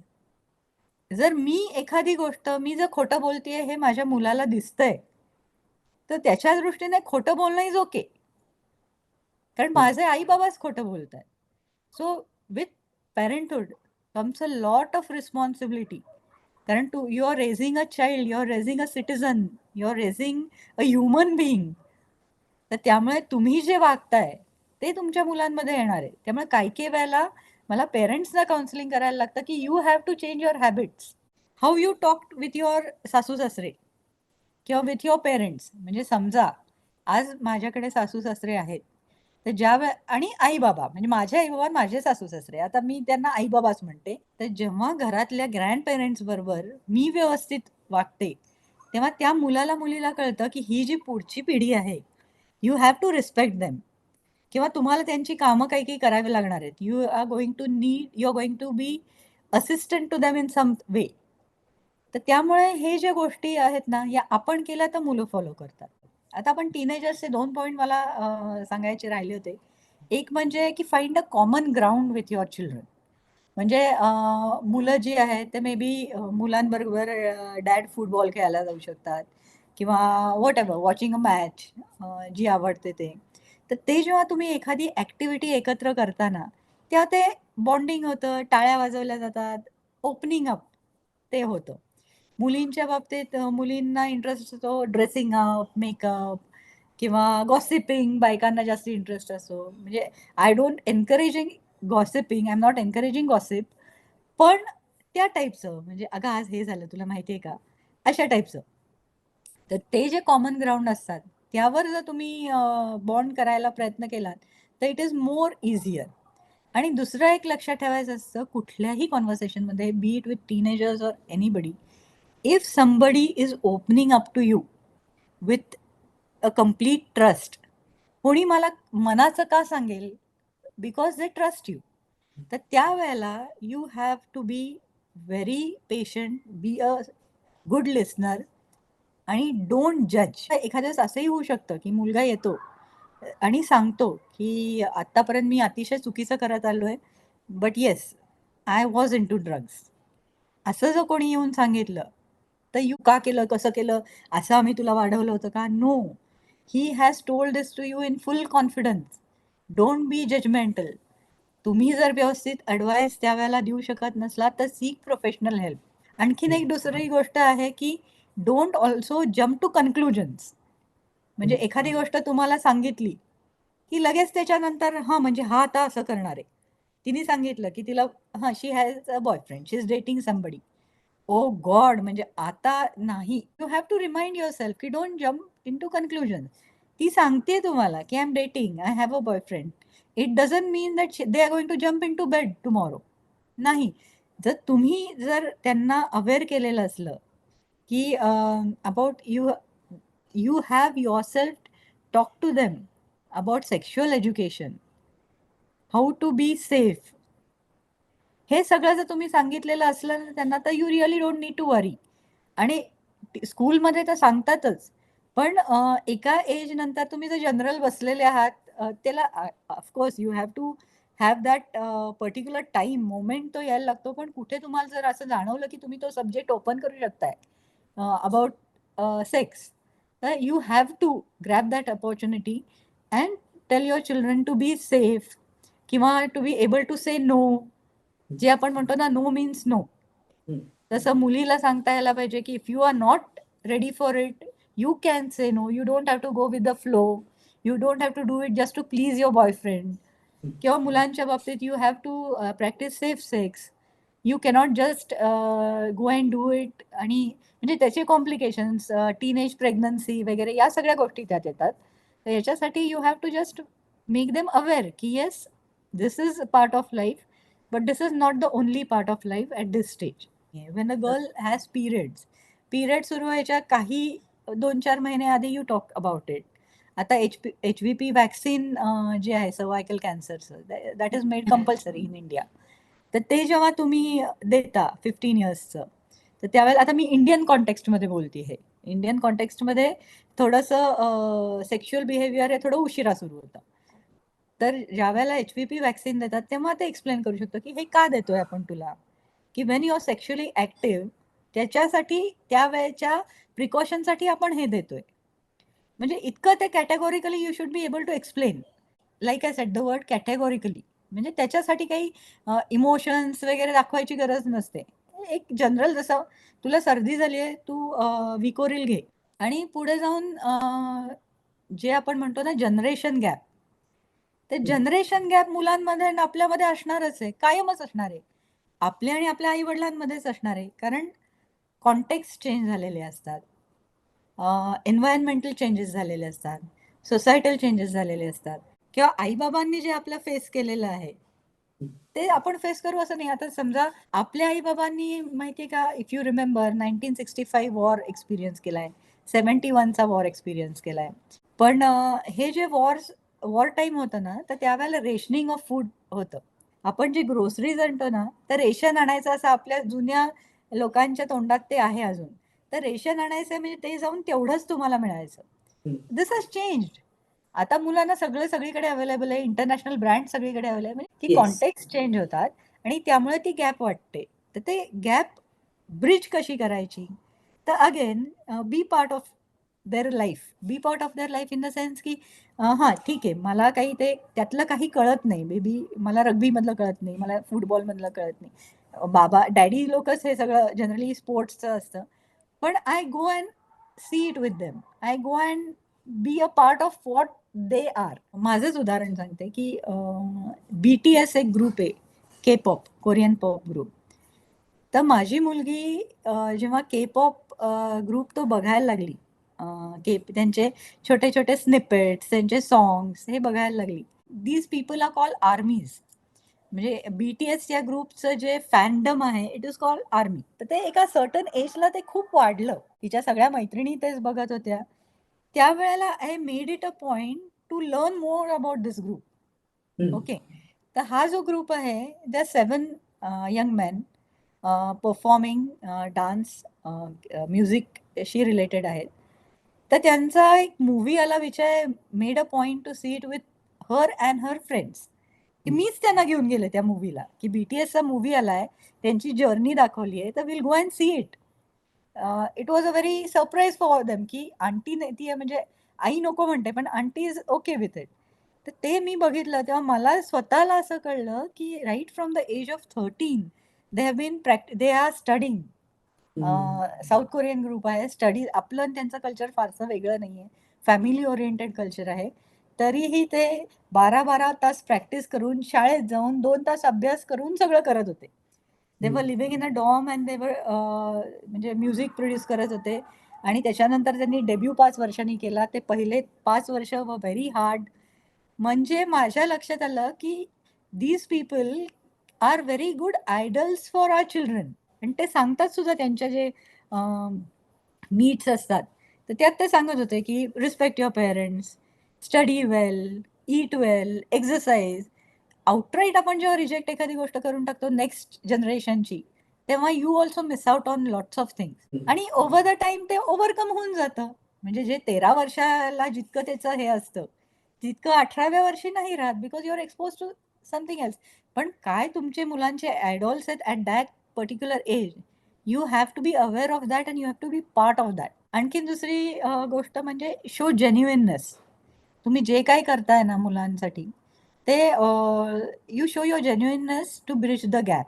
A: जर मी एखादी गोष्ट मी जर खोटं बोलतेय हे माझ्या मुलाला दिसतंय, तर त्याच्या दृष्टीने खोटं बोलणं इज ओके. कारण माझे आई-बाबाच खोटं बोलतायत. So with parenthood comes a lot of responsibility. कारण you are raising a child, you are raising a citizen, you are raising a human being. तर त्यामुळे तुम्ही जे वागताय, ते तुमच्या मुलांमध्ये येणार आहे. त्यामुळे काही-काही वेळेला मला पेरेंट्सना काउन्सिलिंग करायला लागतं, की you have to change your habits. How you talk with your सासू-सासरे किंवा विथ युअर पेरेंट्स. म्हणजे समजा, आज माझ्याकडे सासू-सासरे आहेत. तर आणि आई-बाबा म्हणजे माझे आई-बाबा, माझे सासू-सासरे. आता मी त्यांना आई-बाबाच म्हणते. तर जेव्हा घरातल्या ग्रँड पेरेंट्स बरोबर मी व्यवस्थित वागते, तेव्हा त्या मुलाला-मुलीला कळतं, की ही जी पुढची पिढी आहे, you have to respect them. किंवा तुम्हाला त्यांची कामं काही-काही करावी लागणार आहेत. You are going to be assistant to them in some way. तर त्यामुळे हे ज्या गोष्टी आहेत ना, या आपण केल्या तर मुलं फॉलो करतात. आता आपण टीनेजर्सचे 2 पॉइंट मला सांगायचे राहिले होते. एक म्हणजे की find a common ground with your children. म्हणजे मुलं जी आहेत ते मे बी मुलांबरोबर डॅड फुटबॉल खेळायला जाऊ शकतात किंवा व्हॉटएव्हर वॉचिंग अ मॅच जी आवडते ते. तर ते जेव्हा तुम्ही एखादी ॲक्टिव्हिटी एकत्र करता ना, तेव्हा ते बॉन्डिंग होतं, टाळ्या वाजवल्या जातात, ओपनिंग अप ते होतं. मुलींच्या बाबतीत मुलींना इंटरेस्ट असतो ड्रेसिंग अप, मेकअप किंवा गॉसिपिंग बायकांना जास्त इंटरेस्ट असतो. म्हणजे I don't encouraging gossiping, I am not encouraging gossip. पण त्या टाइपचं म्हणजे "अगं आज हे झालं तुला माहिती आहे का?" अशा टाइपचं. तर ते जे कॉमन ग्राउंड असतात, त्यावर जर तुम्ही बॉन्ड करायला प्रयत्न केलात, तर इट इज मोर ईझियर. आणि दुसरं एक लक्षात ठेवायचं असतं कुठल्याही कॉन्व्हर्सेशनमध्ये, be it with teenagers or anybody, if somebody is opening up to you with a complete trust, कोणी मला मनाचं का सांगेल, बिकॉज दे ट्रस्ट यू. तर त्यावेळेला you have to be very patient, be a good listener आणि don't जज. एखाद्या वेळेस असंही होऊ शकतं की मुलगा येतो आणि सांगतो की आतापर्यंत मी अतिशय चुकीचं करत आलोय, but yes I was in to drugs. असं जर कोणी येऊन सांगितलं तर यू का केलं, कसं केलं, असं आम्ही तुला वाढवलं होतं का? No, he has told this to you in full confidence. Don't be judgemental. तुम्ही जर व्यवस्थित ॲडवाइस त्यावेळेला देऊ शकत नसला तर सीक प्रोफेशनल हेल्प. आणखीन एक दुसरी गोष्ट आहे की don't also jump to conclusions. म्हणजे एखादी गोष्ट तुम्हाला सांगितली की लगेच त्याच्यानंतर हां, म्हणजे हा आता असं करणार आहे. तिने सांगितलं की तिला हां, she has a boyfriend, she is dating somebody. Oh God! म्हणजे आता नाही. You have to remind yourself की डोंट जम्प इंटू कन्क्लुजन. ती सांगते तुम्हाला की I am dating, I have a boyfriend. It doesn't mean that they are going to jump into bed tomorrow. नाही. जर त्यांना अवेअर केलेलं असलं की about you you have yourself talk to them about sexual education, how to be safe. हे सगळं जर तुम्ही सांगितलेलं असलं ना त्यांना, तर you really don't need to worry. आणि स्कूलमध्ये तर सांगतातच. पण एका एज नंतर तुम्ही जर जनरल बसलेले आहात, त्याला of course you have to have that particular time, moment तो यायला लागतो. पण कुठे तुम्हाला जर असं जाणवलं की तुम्ही तो सब्जेक्ट ओपन करू शकताय अबाउट सेक्स, तर you have to grab that opportunity and tell your children to be safe, किंवा to be able to say no. जे आपण म्हणतो ना, नो मीन्स नो. तसं मुलीला सांगता यायला पाहिजे की if you are not ready for it, you can say no. You don't have to go with the flow. You don't have to do it just to please your boyfriend. किंवा मुलांच्या बाबतीत you have to practise safe sex. You cannot just go and do it. आणि म्हणजे त्याचे complications, teenage pregnancy वगैरे या सगळ्या गोष्टी त्यात येतात. तर याच्यासाठी you have to just make them aware की yes, this is part of life, but this is not the only part of life at this stage. When a girl has periods, period सुरू व्हायच्या काही 2-4 महिने आधी you talk about it. आता HVP vaccine जे आहे cervical कॅन्सरचं, that is made compulsory in India. तर ते जेव्हा तुम्ही देता 15 इयर्सचं, तर त्यावेळेला आता मी इंडियन कॉन्टेक्स्टमध्ये बोलते. हे इंडियन कॉन्टेक्स्टमध्ये थोडंसं सेक्शुअल बिहेवियर हे थोडं उशिरा सुरू होतं. तर ज्यावेळेला HVP वॅक्सिन देतात तेव्हा ते एक्सप्लेन करू शकतो की हे का देतोय आपण तुला, की when you are sexually active, त्याच्यासाठी त्यावेळेच्या प्रिकॉशनसाठी आपण हे देतोय. म्हणजे इतकं ते categorically you should be able to explain. Like I said the word categorically. म्हणजे त्याच्यासाठी काही इमोशन्स वगैरे दाखवायची गरज नसते. एक जनरल, जसं तुला सर्दी झाली आहे, तू विकोरिल घे. आणि पुढे जाऊन जे आपण म्हणतो ना जनरेशन गॅप, ते जनरेशन गॅप मुलांमध्ये आणि आपल्यामध्ये असणारच आहे, कायमच असणार आहे. आपल्या आणि आपल्या आई वडिलांमध्येच असणार आहे. कारण कॉन्टेक्स्ट चेंज झालेले असतात, एन्व्हायरमेंटल चेंजेस झालेले असतात, सोसायटल चेंजेस झालेले असतात, किंवा आईबाबांनी जे आपलं फेस केलेलं आहे ते आपण फेस करू असं नाही. आता समजा आपल्या आईबाबांनी माहितीये का, if you remember 1965 war experience केलाय, 71चा वॉर एक्सपिरियन्स केलाय. पण हे जे वॉर टाईम होतं ना, तर त्यावेळेला रेशनिंग ऑफ फूड होतं. आपण जे ग्रोसरीज आणतो ना, तर रेशन आणायचं असं आपल्या जुन्या लोकांच्या तोंडात ते आहे अजून. तर रेशन आणायचं म्हणजे ते जाऊन तेवढंच तुम्हाला मिळायचं. दिस हॅज चेंज्ड. आता मुलांना सगळं सगळीकडे अवेलेबल आहे. इंटरनॅशनल ब्रँड सगळीकडे अवेलेबल आहे. की
B: Yes.
A: कॉन्टेक्स्ट चेंज होतात आणि त्यामुळे ती गॅप वाटते. तर ते गॅप ब्रिज कशी करायची? तर again be part of their life. Be part of their life in the sense की हां, ठीक आहे. मला काही ते त्यातलं काही कळत नाही. मे बी मला रग्बीमधलं कळत नाही, मला फुटबॉलमधलं कळत नाही. बाबा, डॅडी लोकच हे सगळं जनरली स्पोर्ट्सचं असतं. पण I go and C it with them. I go and be a part of what they are. माझंच उदाहरण सांगते की BTS एक ग्रुप आहे, के-पॉप, कोरियन पॉप ग्रुप. तर माझी मुलगी जेव्हा के-पॉप ग्रुप तो बघायला लागली, त्यांचे छोटे-छोटे स्निपेट्स, त्यांचे सॉन्ग्स हे बघायला लागली. These people are called armies. म्हणजे BTS या ग्रुपचं जे फॅन्डम आहे इट इज कॉल्ड आर्मी. तर ते एका सर्टन एजला ते खूप वाढलं. तिच्या सगळ्या मैत्रिणी तेच बघत होत्या. त्यावेळेला I made it a point to learn more about this group.
B: Hmm.
A: Okay. तर हा जो ग्रुप आहे they are 7 young man performing dance म्युझिकशी रिलेटेड आहेत. तर त्यांचा एक मूव्ही आला which I made a point to see it with her and her friends. की मीच त्यांना घेऊन गेले त्या मूव्हीला, की BTSचा मूव्ही आलाय, त्यांची जर्नी दाखवली आहे, तर will go and see it. It was a very surprise for them, की आंटी नेतीये म्हणजे आई नको म्हणते, पण aunty is okay with it. तर ते मी बघितलं तेव्हा मला स्वतःला असं कळलं, की right from the age of 13 they have been they are studying. South Korean group आहे, स्टडी आपलं आणि त्यांचं कल्चर फारसं वेगळं नाहीये. फॅमिली ओरिएंटेड कल्चर आहे. तरीही ते 12-12 तास प्रॅक्टिस करून, शाळेत जाऊन 2 तास अभ्यास करून सगळं करत होते. दे वर living in a dorm and they वर म्हणजे म्युझिक प्रोड्यूस करत होते आणि त्याच्यानंतर त्यांनी डेब्यू 5 वर्षांनी केला. ते पहिले 5 वर्ष वर व्हेरी हार्ड. म्हणजे माझ्या लक्षात आलं, की these people are very good idols for our children. आणि ते सांगतात सुद्धा त्यांच्या जे नीड्स असतात. तर त्यात ते सांगत होते, की respect your parents, study well, eat well, exercise. Outright आपण जेव्हा रिजेक्ट एखादी गोष्ट करून टाकतो नेक्स्ट जनरेशनची, तेव्हा you also miss out on lots of things. आणि ओव्हर द टाईम ते ओव्हरकम होऊन जातं. म्हणजे जे 13 वर्षाला जितकं त्याचं हे असतं, तितकं 18व्या वर्षी नाही राहत because you are expose to something else. पण काय तुमचे मुलांचे आयडॉल्स आहेत at that particular age, you have to be aware of that and you have to be part of that. आणखीन दुसरी गोष्ट म्हणजे शो जेन्युइननेस. तुम्ही जे काही करताय ना मुलांसाठी, ते you show your genuineness to bridge the gap.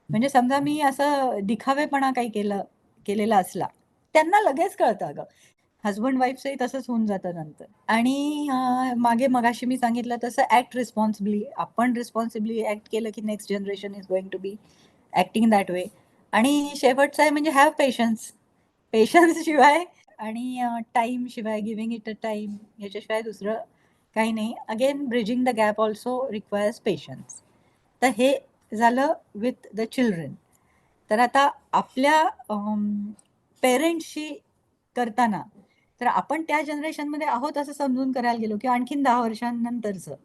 A: म्हणजे समजा मी असं दिखावेपणा काही केलेला असला, त्यांना लगेच कळतं अगं. हसबंड वाईफचंही तसंच होऊन जातं नंतर. आणि मागे मगाशी मी सांगितलं तसं ॲक्ट रिस्पॉन्सिबली. आपण रिस्पॉन्सिबली ॲक्ट केलं की next generation is going to be acting that way. आणि शेवटचं आहे म्हणजे हॅव पेशन्स. पेशन्स शिवाय आणि टाईम शिवाय, गिव्हिंग इट अ टाईम, याच्याशिवाय दुसरं काही नाही. Again bridging the gap also requires patience. तर हे झालं विथ द चिल्ड्रन. तर आता आपल्या पेरेंट्सशी करताना, तर आपण त्या जनरेशनमध्ये आहोत असं समजून करायला गेलो, की आणखीन 10 वर्षांनंतरचं.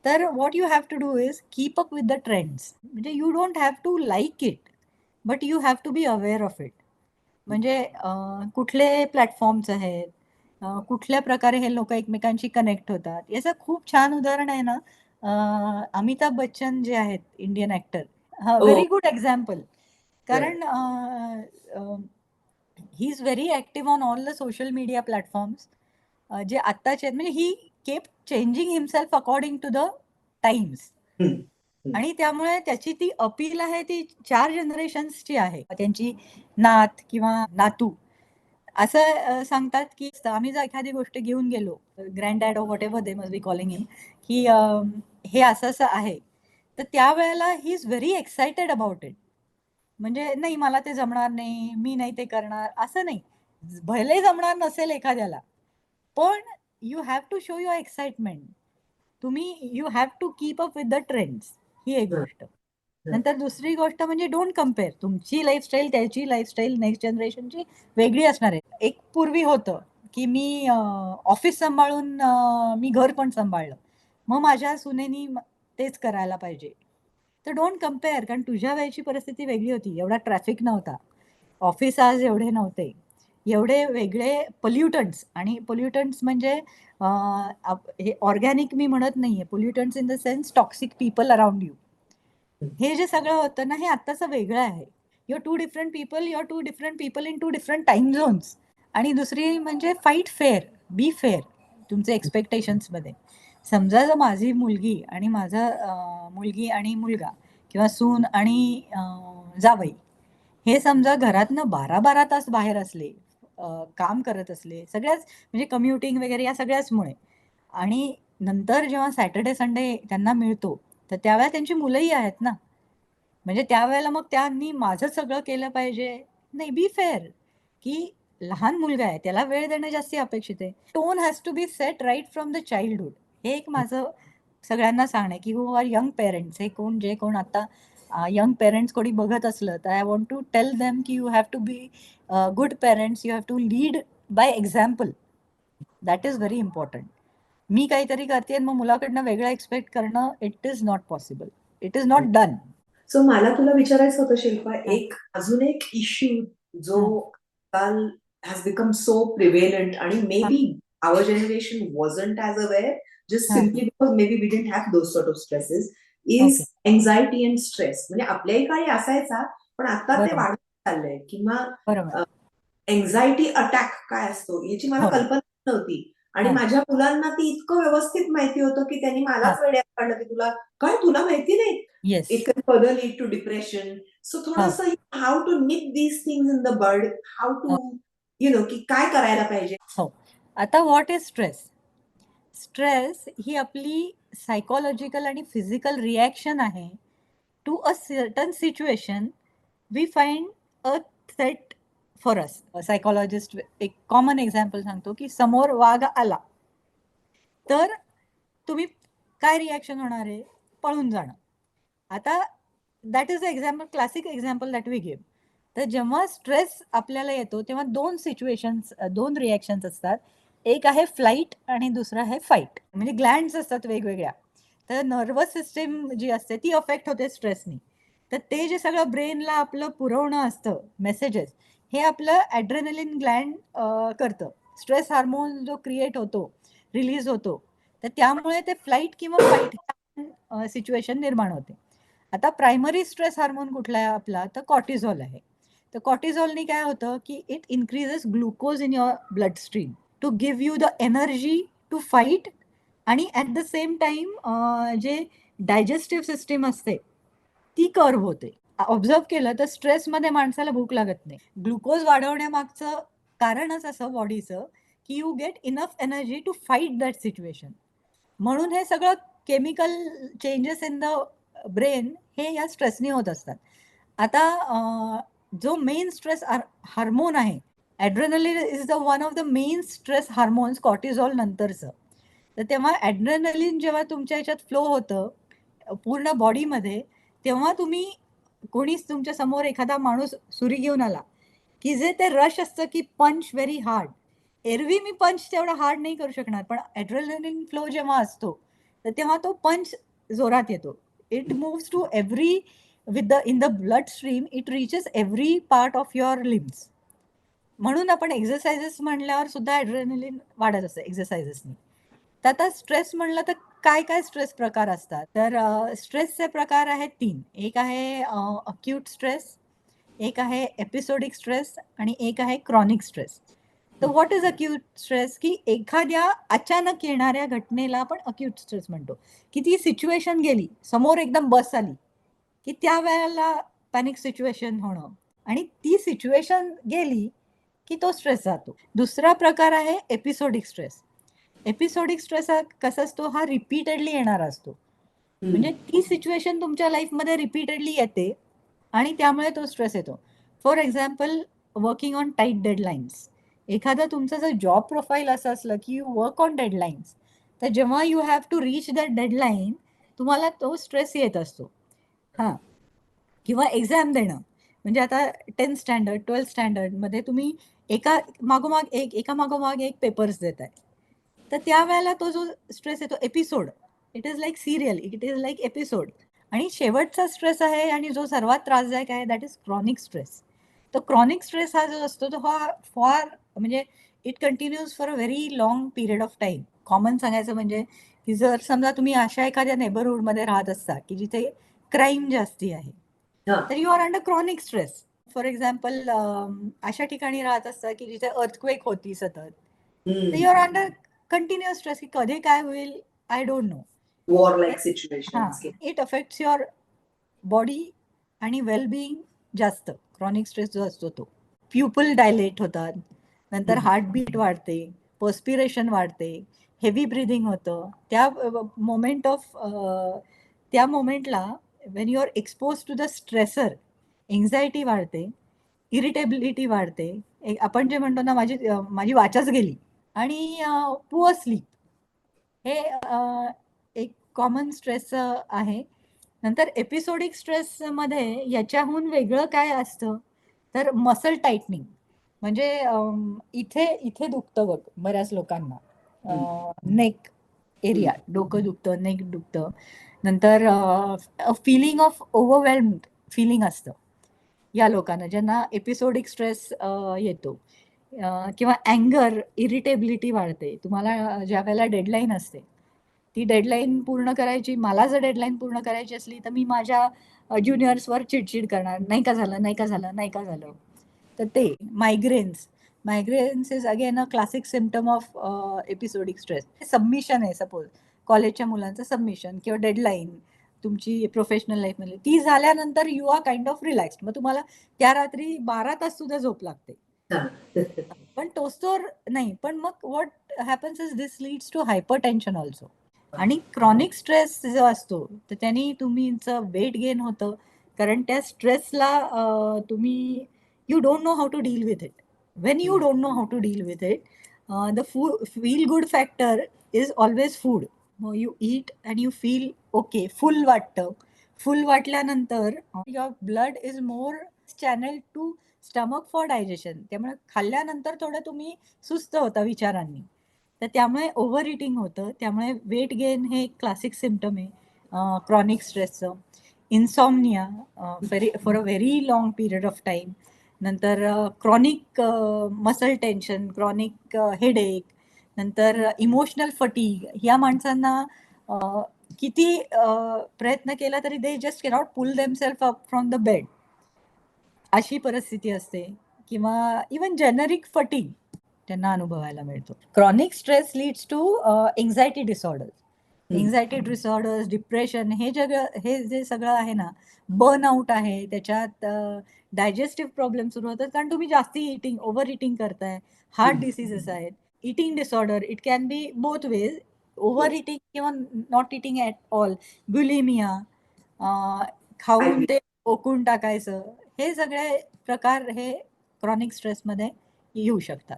A: तर what you have to do is keep up with the trends. म्हणजे you don't have to like it, but you have to be aware of it. म्हणजे कुठले प्लॅटफॉर्म्स आहेत, कुठल्या प्रकारे हे लोकं एकमेकांशी कनेक्ट होतात. याचं खूप छान उदाहरण आहे ना, अमिताभ बच्चन जे आहेत इंडियन ॲक्टर. हां,
B: Oh,
A: very good example.
B: right.
A: कारण he is very active on all the social media platforms. जे आत्ताचे आहेत म्हणजे he kept changing himself according to the times.
B: Hmm. Hmm.
A: आणि त्यामुळे त्याची ती अपील आहे ती 4 जनरेशन्सची आहे. त्यांची नात किंवा नातू असं सांगतात, की आम्ही जर एखादी गोष्ट घेऊन गेलो, granddad or whatever they must be calling him, की हे असं-असं आहे. तर त्यावेळेला he is very excited about it. म्हणजे नाही मला ते जमणार नाही, मी नाही ते करणार, असं नाही. भले जमणार नसेल एखाद्याला, पण you have to show your excitement. तुम्ही you have to keep up with the trends. ही एक
B: Right.
A: गोष्ट. नंतर दुसरी गोष्ट म्हणजे डोंट कंपेअर. तुमची लाईफस्टाईल, त्याची लाईफस्टाईल नेक्स्ट जनरेशनची वेगळी असणार आहे. एक पूर्वी होतं, की मी ऑफिस सांभाळून मी घर पण सांभाळलं. मग माझ्या सुनेनी तेच करायला पाहिजे. तर डोंट कंपेअर, कारण तुझ्या वेळची परिस्थिती वेगळी होती. एवढा ट्रॅफिक नव्हता. ऑफिस आज एवढे नव्हते. एवढे वेगळे पोल्युटंट्स आणि पोल्युटंट्स म्हणजे हे ऑर्गॅनिक मी म्हणत नाहीये. Pollutants in the sense toxic people around you. हे जे सगळं होतं ना, हे आत्ताचं वेगळं आहे. You are 2 different people, you are 2 different people in 2 different time zones. आणि दुसरी म्हणजे फाईट फेअर, बी फेअर तुमचे एक्स्पेक्टेशन्समध्ये. समजा जर माझी मुलगी आणि मुलगी आणि मुलगा किंवा सून आणि जावई हे समजा घरातनं 12-12 तास बाहेर असले, काम करत असले, सगळ्याच म्हणजे कम्युटिंग वगैरे या सगळ्याचमुळे. आणि नंतर जेव्हा सॅटर्डे, संडे त्यांना मिळतो, तर त्यावेळेला त्यांची मुलंही आहेत ना. म्हणजे त्यावेळेला मग त्यांनी माझं सगळं केलं पाहिजे. नाही, बी फेअर, की लहान मुलगा आहे, त्याला वेळ देणं जास्ती अपेक्षित आहे. Tone has to be set right from the childhood. हे एक माझं सगळ्यांना सांगणे की हू आर यंग पेरेंट्स, हे कोण जे कोण आता यंग पेरेंट्स कोणी बघत असलं तर I want to tell them की you have to be good parents, you have to lead by example. That is very important. मी काहीतरी करते आणि मग मुलाकडनं वेगळं एक्सपेक्ट करणं, it is not possible, it is not done.
B: So मला तुला विचारायचं होतं शिल्पा, अजून एक इश्यू जो काल हॅज बिकम सो प्रिव्हेलंट आणि maybe our generation wasn't as aware just simply because maybe we didn't have those sort of stresses is anxiety and stress. म्हणजे आपल्याही काळी असायचा पण आता ते वाढत चाललंय. किंवा एन्झायटी अटॅक काय असतो याची मला कल्पना नव्हती आणि माझ्या मुलांना ती इतकं व्यवस्थित माहिती होतं की त्यांनी मलाच वेड्यात काढलं की तुला माहिती नाही. It can further lead to depression. So थोडंसं how to nip these things in the bud, how to की काय करायला पाहिजे.
A: हो. आता व्हॉट इज स्ट्रेस? स्ट्रेस ही आपली सायकोलॉजिकल आणि फिजिकल रिॲक्शन आहे to a certain situation we find a threat for us. Psychologist एक कॉमन एक्झाम्पल सांगतो की समोर वाघ आला तर तुम्ही काय रिॲक्शन होणार आहे? पळून जाणं. आता that is the example, classic example that we give. तर जेव्हा स्ट्रेस आपल्याला येतो तेव्हा दोन रिॲक्शन्स असतात. एक आहे फ्लाईट आणि दुसरा आहे फाईट. म्हणजे ग्लँड्स असतात वेगवेगळ्या. तर नर्वस सिस्टीम जी असते ती अफेक्ट होते स्ट्रेसनी. तर ते जे सगळं ब्रेनला आपलं पुरवणं असतं मेसेजेस, हे आपलं ॲड्रेनलिन ग्लँड करतं. स्ट्रेस हार्मोन जो क्रिएट होतो, रिलीज होतो, तर त्यामुळे ते फ्लाईट किंवा फाईट सिच्युएशन निर्माण होते. आता प्रायमरी स्ट्रेस हार्मोन कुठला आहे आपला? तर कॉर्टिझॉल आहे. तर कॉर्टिझॉलनी काय होतं की it increases glucose in your blood stream to give you the energy to fight. आणि ॲट द सेम टाइम जे डायजेस्टिव्ह सिस्टीम असते ती कर्व होते. ऑब्झर्व केलं तर स्ट्रेसमध्ये माणसाला भूक लागत नाही. ग्लुकोज वाढवण्यामागचं कारणच असं बॉडीचं की you get enough energy to fight that situation. म्हणून हे सगळं chemical changes in the brain हे या स्ट्रेसनी होत असतात. आता जो मेन स्ट्रेस हार्मोन आहे, adrenaline is the one of the main stress hormones cortisol नंतरचं. तर तेव्हा ॲड्रेनलिन जेव्हा तुमच्या ह्याच्यात फ्लो होतं पूर्ण बॉडीमध्ये, तेव्हा तुम्ही कोणीच तुमच्या समोर एखादा माणूस सुरी घेऊन आला की जे ते रश असतं की पंच व्हेरी हार्ड. एरवी मी पंच तेवढा हार्ड नाही करू शकणार, पण ॲड्रेनलिन फ्लो जेव्हा असतो तर तेव्हा तो पंच जोरात येतो. It moves to every in the blood stream, it reaches every part of your limbs. म्हणून आपण एक्सरसाइजेस म्हणल्यावर सुद्धा ॲड्रेनलिन वाढत असतं एक्सरसाइजेसनी. तर आता स्ट्रेस म्हणलं तर काय काय स्ट्रेस प्रकार असतात? तर स्ट्रेसचे प्रकार आहेत 3. एक आहे अक्यूट स्ट्रेस, एक आहे एपिसोडिक स्ट्रेस आणि एक आहे क्रॉनिक स्ट्रेस. तर व्हॉट इज अक्यूट स्ट्रेस? की एखाद्या अचानक येणाऱ्या घटनेला आपण अक्यूट स्ट्रेस म्हणतो. की ती सिच्युएशन गेली, समोर एकदम बस आली की त्यावेळेला पॅनिक सिच्युएशन होणं आणि ती सिच्युएशन गेली की तो स्ट्रेस जातो. दुसरा प्रकार आहे एपिसोडिक स्ट्रेस. एपिसोडिक स्ट्रेस हा कसा असतो? हा रिपीटेडली येणारा असतो. म्हणजे ती सिच्युएशन तुमच्या लाईफमध्ये रिपीटेडली येते आणि त्यामुळे तो स्ट्रेस येतो. For example, working on tight deadlines. एखादा तुमचं जर जॉब प्रोफाईल असं असलं की यू वर्क ऑन डेडलाईन्स, तर जेव्हा you have to reach that deadline तुम्हाला तो स्ट्रेस येत असतो. हां. किंवा एक्झाम देणं. म्हणजे आता 10th स्टँडर्ड, 12th स्टँडर्डमध्ये तुम्ही एका मागोमाग एक पेपर्स देताय. तर त्यावेळेला तो जो स्ट्रेस येतो episode, it is like serial, it is like episode. आणि शेवटचा स्ट्रेस आहे आणि जो सर्वात त्रासदायक आहे दॅट इज क्रॉनिक स्ट्रेस. तर क्रॉनिक स्ट्रेस हा जो असतो तो हा फार म्हणजे it continues for a very long period of time. Common सांगायचं म्हणजे की जर समजा तुम्ही अशा एखाद्या नेबरहूडमध्ये राहत असता की जिथे क्राईम जास्ती आहे, तर you are under chronic stress. For example, अशा ठिकाणी राहत असता की जिथे अर्थक्वेक होती सतत, तर you are under continuous stress की कधी काय होईल I don't know.
B: War like situation.
A: It affects your body आणि वेलबिईंग जास्त. क्रॉनिक स्ट्रेस जो असतो तो. प्युपल डायलेट होतात, नंतर हार्टबीट वाढते, पर्स्पिरेशन वाढते, हेवी ब्रिदिंग होतं. त्या मोमेंटला when you are expose to the stressor, anxiety वाढते, इरिटेबिलिटी वाढते. आपण जे म्हणतो ना माझी वाचाच गेली आणि पुअर स्लीप हे एक कॉमन स्ट्रेस आहे. नंतर एपिसोडिक स्ट्रेसमध्ये याच्याहून वेगळं काय असतं, तर मसल टाईटनिंग. म्हणजे इथे इथे दुखतं बघ बऱ्याच लोकांना, नेक एरिया, डोकं दुखतं, नेक दुखतं. नंतर फिलिंग ऑफ ओव्हरवेल्म्ड फीलिंग असतं या लोकांना, ज्यांना एपिसोडिक स्ट्रेस येतो. किंवा अँगर, इरिटेबिलिटी वाढते. तुम्हाला ज्या वेळेला डेडलाईन असते, ती डेडलाईन पूर्ण करायची, मला जर डेडलाईन पूर्ण करायची असली तर मी माझ्या ज्युनियर्सवर चिडचिड करणार, नाही का झालं, नाही का झालं, नाही का झालं. तर ते migraines is again a classic symptom of episodic stress. Submission आहे, सपोज कॉलेजच्या मुलांचं सबमिशन किंवा डेडलाईन तुमची प्रोफेशनल लाईफमध्ये, ती झाल्यानंतर you are kind of relaxed. मग तुम्हाला त्या रात्री 12 तास सुद्धा झोप लागते. पण टोस्टोर नाही. पण मग what happens is this leads to hypertension also. आणि क्रॉनिक स्ट्रेस जो असतो तर त्यांनी तुमचं वेट गेन होतं, कारण त्या स्ट्रेसला तुम्ही you don't know how to deal with it. When you don't know how to deal with it, the feel good factor is always food. You eat and you feel okay, full वाटतं. Full वाटल्यानंतर your blood is more channel to stomach for digestion. त्यामुळे खाल्ल्यानंतर थोडं तुम्ही सुस्त होता विचारांनी, तर त्यामुळे ओव्हर इटिंग होतं. त्यामुळे वेट गेन हे एक क्लासिक सिम्पटम आहे क्रॉनिक स्ट्रेसचं. Insomnia for a very long period of time. नंतर chronic muscle tension, chronic headache, नंतर इमोशनल फटीग. ह्या माणसांना किती प्रयत्न केला तरी they just cannot pull themselves up from the bed, अशी परिस्थिती असते. किंवा इवन जेनरिक फटीग त्यांना अनुभवायला मिळतो. Chronic stress leads to anxiety disorders. Anxiety disorders, depression, हे जे सगळं आहे ना, बर्नआउट आहे. त्याच्यात डायजेस्टिव्ह प्रॉब्लेम सुरू होतात, कारण तुम्ही जास्ती ओव्हर इटिंग करताय. हार्ट डिसीजेस आहेत. Eating disorder, it can be both ways, over eating किंवा not eating at all. Bulimia, खाऊन ते ओकून टाकायचं, हे सगळे प्रकार हे क्रॉनिक स्ट्रेसमध्ये येऊ शकतात.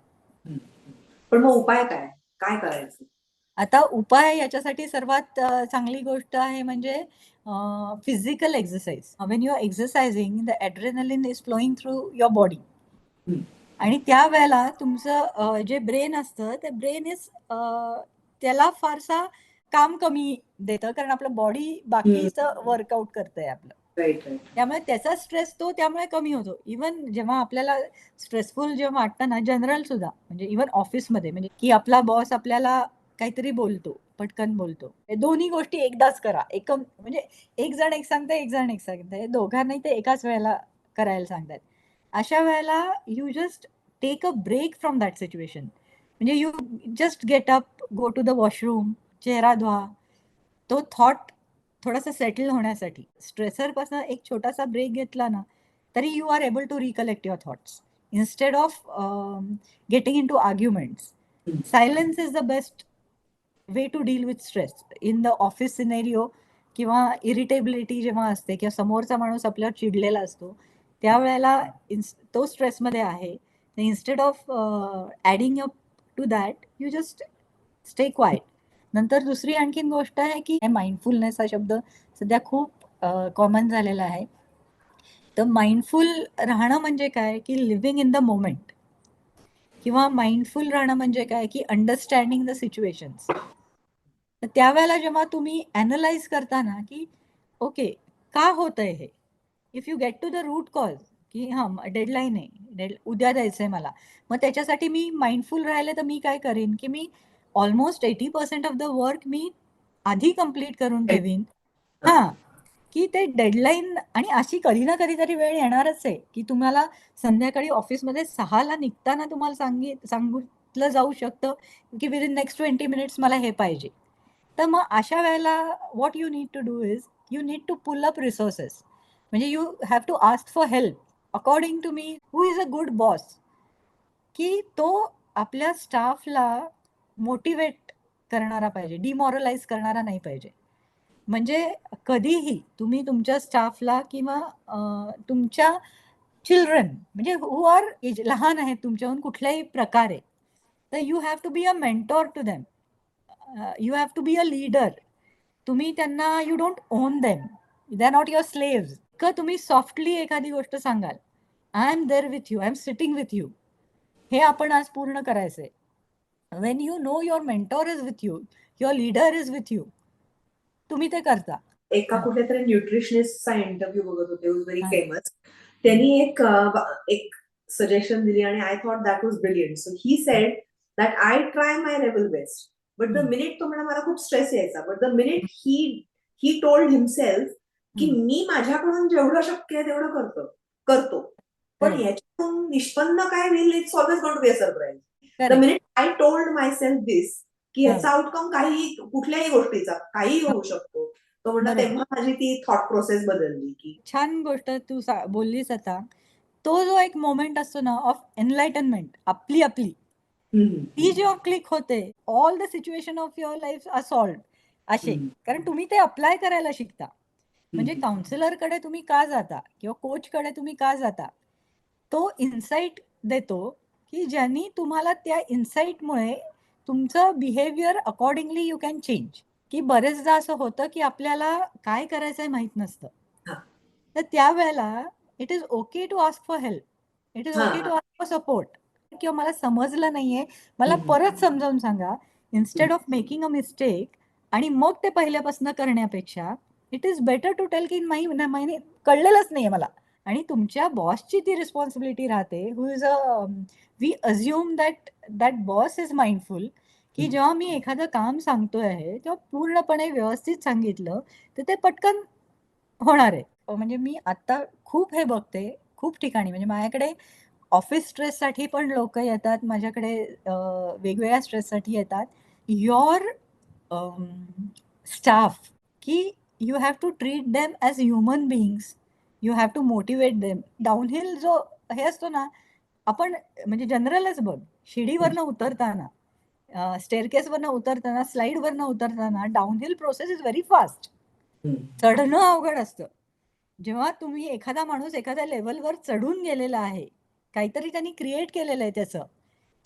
B: पण मग उपाय काय? काय करायचं?
A: आता उपाय याच्यासाठी सर्वात चांगली गोष्ट आहे म्हणजे physical exercise. When you are exercising, the adrenaline is flowing through your body. आणि त्यावेळेला तुमचं जे ब्रेन असतं, ते ब्रेन इज त्याला फारसा काम कमी देतं, कारण आपलं बॉडी बाकीचं वर्कआउट करतंय आपलं. त्यामुळे त्याचा स्ट्रेस तो त्यामुळे कमी होतो. इवन जेव्हा आपल्याला स्ट्रेसफुल जेव्हा वाटतं ना, जनरल सुद्धा, म्हणजे इवन ऑफिसमध्ये, म्हणजे की आपला बॉस आपल्याला काहीतरी बोलतो, पटकन बोलतो. हे दोन्ही गोष्टी एकदाच करा. म्हणजे एक जण एक सांगतंय, एक जण एक सांगतंय, दोघांनाही ते एकाच वेळेला करायला सांगतात. अशा वेळेला you just take a break from that situation. म्हणजे you just get up, go to the washroom, चेहरा धुवा. तो थॉट थोडासा सेटल होण्यासाठी स्ट्रेसरपासून एक छोटासा ब्रेक घेतला ना, तरी you are able to recollect your thoughts instead of getting in to arguments. Silence is the best way to deal with stress in the office scenario. किंवा इरिटेबिलिटी जेव्हा असते, किंवा समोरचा माणूस आपल्यावर चिडलेला असतो, त्यावेळेला तो स्ट्रेसमध्ये आहे, instead of adding up to that, you just stay quiet. नंतर दुसरी आणखीन गोष्ट आहे की माइंडफुलनेस हा शब्द सध्या खूप कॉमन झालेला आहे. तर माइंडफुल राहणं म्हणजे काय, की लिव्हिंग इन द मोमेंट. किंवा माइंडफुल राहणं म्हणजे काय, की अंडरस्टँडिंग द सिच्युएशन्स. तर त्यावेळेला जेव्हा तुम्ही ॲनलाइज करता ना, की ओके, का होतंय हे? If you get to the root cause, की हां, डेडलाईन आहे, उद्या द्यायचंय मला. मग त्याच्यासाठी मी माइंडफुल राहिले तर मी काय करेन, की मी ऑलमोस्ट 80% ऑफ द वर्क मी आधी कंप्लीट करून ठेवीन. हां, की ते डेडलाईन. आणि अशी कधी ना कधीतरी वेळ येणारच आहे, की तुम्हाला संध्याकाळी ऑफिसमध्ये 6ला निघताना तुम्हाला सांगितलं जाऊ शकतं, की विदिन नेक्स्ट 20 मिनिट्स मला हे पाहिजे. तर मग अशा वेळेला what you need to do is, you need to pull up resources. म्हणजे you have to ask for help. According to me, who is a good boss, की तो आपल्या स्टाफला मोटिवेट करणारा पाहिजे, डिमॉरलाइज करणारा नाही पाहिजे. म्हणजे कधीही तुम्ही तुमच्या स्टाफला किंवा तुमच्या चिल्ड्रन, म्हणजे हू आर लहान आहेत तुमच्याहून कुठल्याही प्रकारे, तर you have to be a mentor to them. You have to be a leader. तुम्ही त्यांना, you don't own them, they are not your slaves. का तुम्ही सॉफ्टली एखादी गोष्ट सांगाल, I am there with you, I am sitting with you, हे आपण आज पूर्ण करायचंय. When you know your mentor is with you, your leader is with you, तुम्ही ते करता.
B: एका
A: हा,
B: कुठल्या तरी न्यूट्रिशनिस्टचा इंटरव्ह्यू बघत होते, व्हेरी
A: हा,
B: फेमस. त्यांनी एक सजेशन दिली आणि I thought that was brilliant. So he said that I try my level best, but the
A: हम्म,
B: मिनिट तो म्हणा मला खूप स्ट्रेस यायचा, but the minute he he told himself की
A: हम्म.
B: मी माझ्याकडून जेवढं शक्य आहे तेवढं करतो, पण
A: करेक्ट,
B: याच्यातून निष्पन्न काय होईल, it's always going to be a surprise. The
A: correct.
B: Minute I told myself this की
A: हा,
B: याचा आउटकम काही, कुठल्याही गोष्टीचा काही
A: हा,
B: होऊ शकतो, तो म्हणला
A: बरोबर.
B: तेव्हा माझी ती थॉट प्रोसेस बदलली की
A: छान गोष्ट तू बोललीस आता. तो जो एक मोमेंट असतो ना ऑफ एनलाइटनमेंट, आपली आपली, ती जेव्हा क्लिक होते, all the situation of your life are solved असे. कारण तुम्ही ते अप्लाय करायला शिकता. म्हणजे काउन्सिलरकडे तुम्ही का जाता किंवा कोचकडे तुम्ही का जाता, तो इन्साइट देतो की ज्यांनी तुम्हाला त्या इन्साइटमुळे तुमचं behaviour accordingly you can change. की बरेचदा असं होतं की आपल्याला काय करायचंय माहित नसतं, तर त्यावेळेला it is okay to ask for help, it is okay to ask for support. किंवा मला समजलं नाहीये, मला परत समजावून सांगा, instead of making a mistake आणि मग ते पहिल्यापासून करण्यापेक्षा it is better to tell की नाही कळलेलंच नाहीये मला. आणि तुमच्या बॉसची ती रिस्पॉन्सिबिलिटी राहते, who is a, we assume that that boss is mindful, की जेव्हा मी एखादं काम सांगतोय आहे तेव्हा पूर्णपणे व्यवस्थित सांगितलं तर ते पटकन होणार आहे. म्हणजे मी आता खूप हे बघते, खूप ठिकाणी, म्हणजे माझ्याकडे ऑफिस स्ट्रेससाठी पण लोकं येतात माझ्याकडे, वेगवेगळ्या स्ट्रेससाठी येतात. युअर स्टाफ, की you have to treat them as human beings, you have to motivate them. Downhill जो हे असतो ना, आपण म्हणजे जनरलच बघ, शिडीवरनं उतरताना, स्टेअरकेसवरनं उतरताना, स्लाईडवरनं उतरताना, downhill process is very fast. चढणं अवघड असतं. जेव्हा तुम्ही एखादा माणूस एखाद्या लेवलवर चढून गेलेला आहे, काहीतरी त्यांनी क्रिएट केलेलं आहे त्याचं,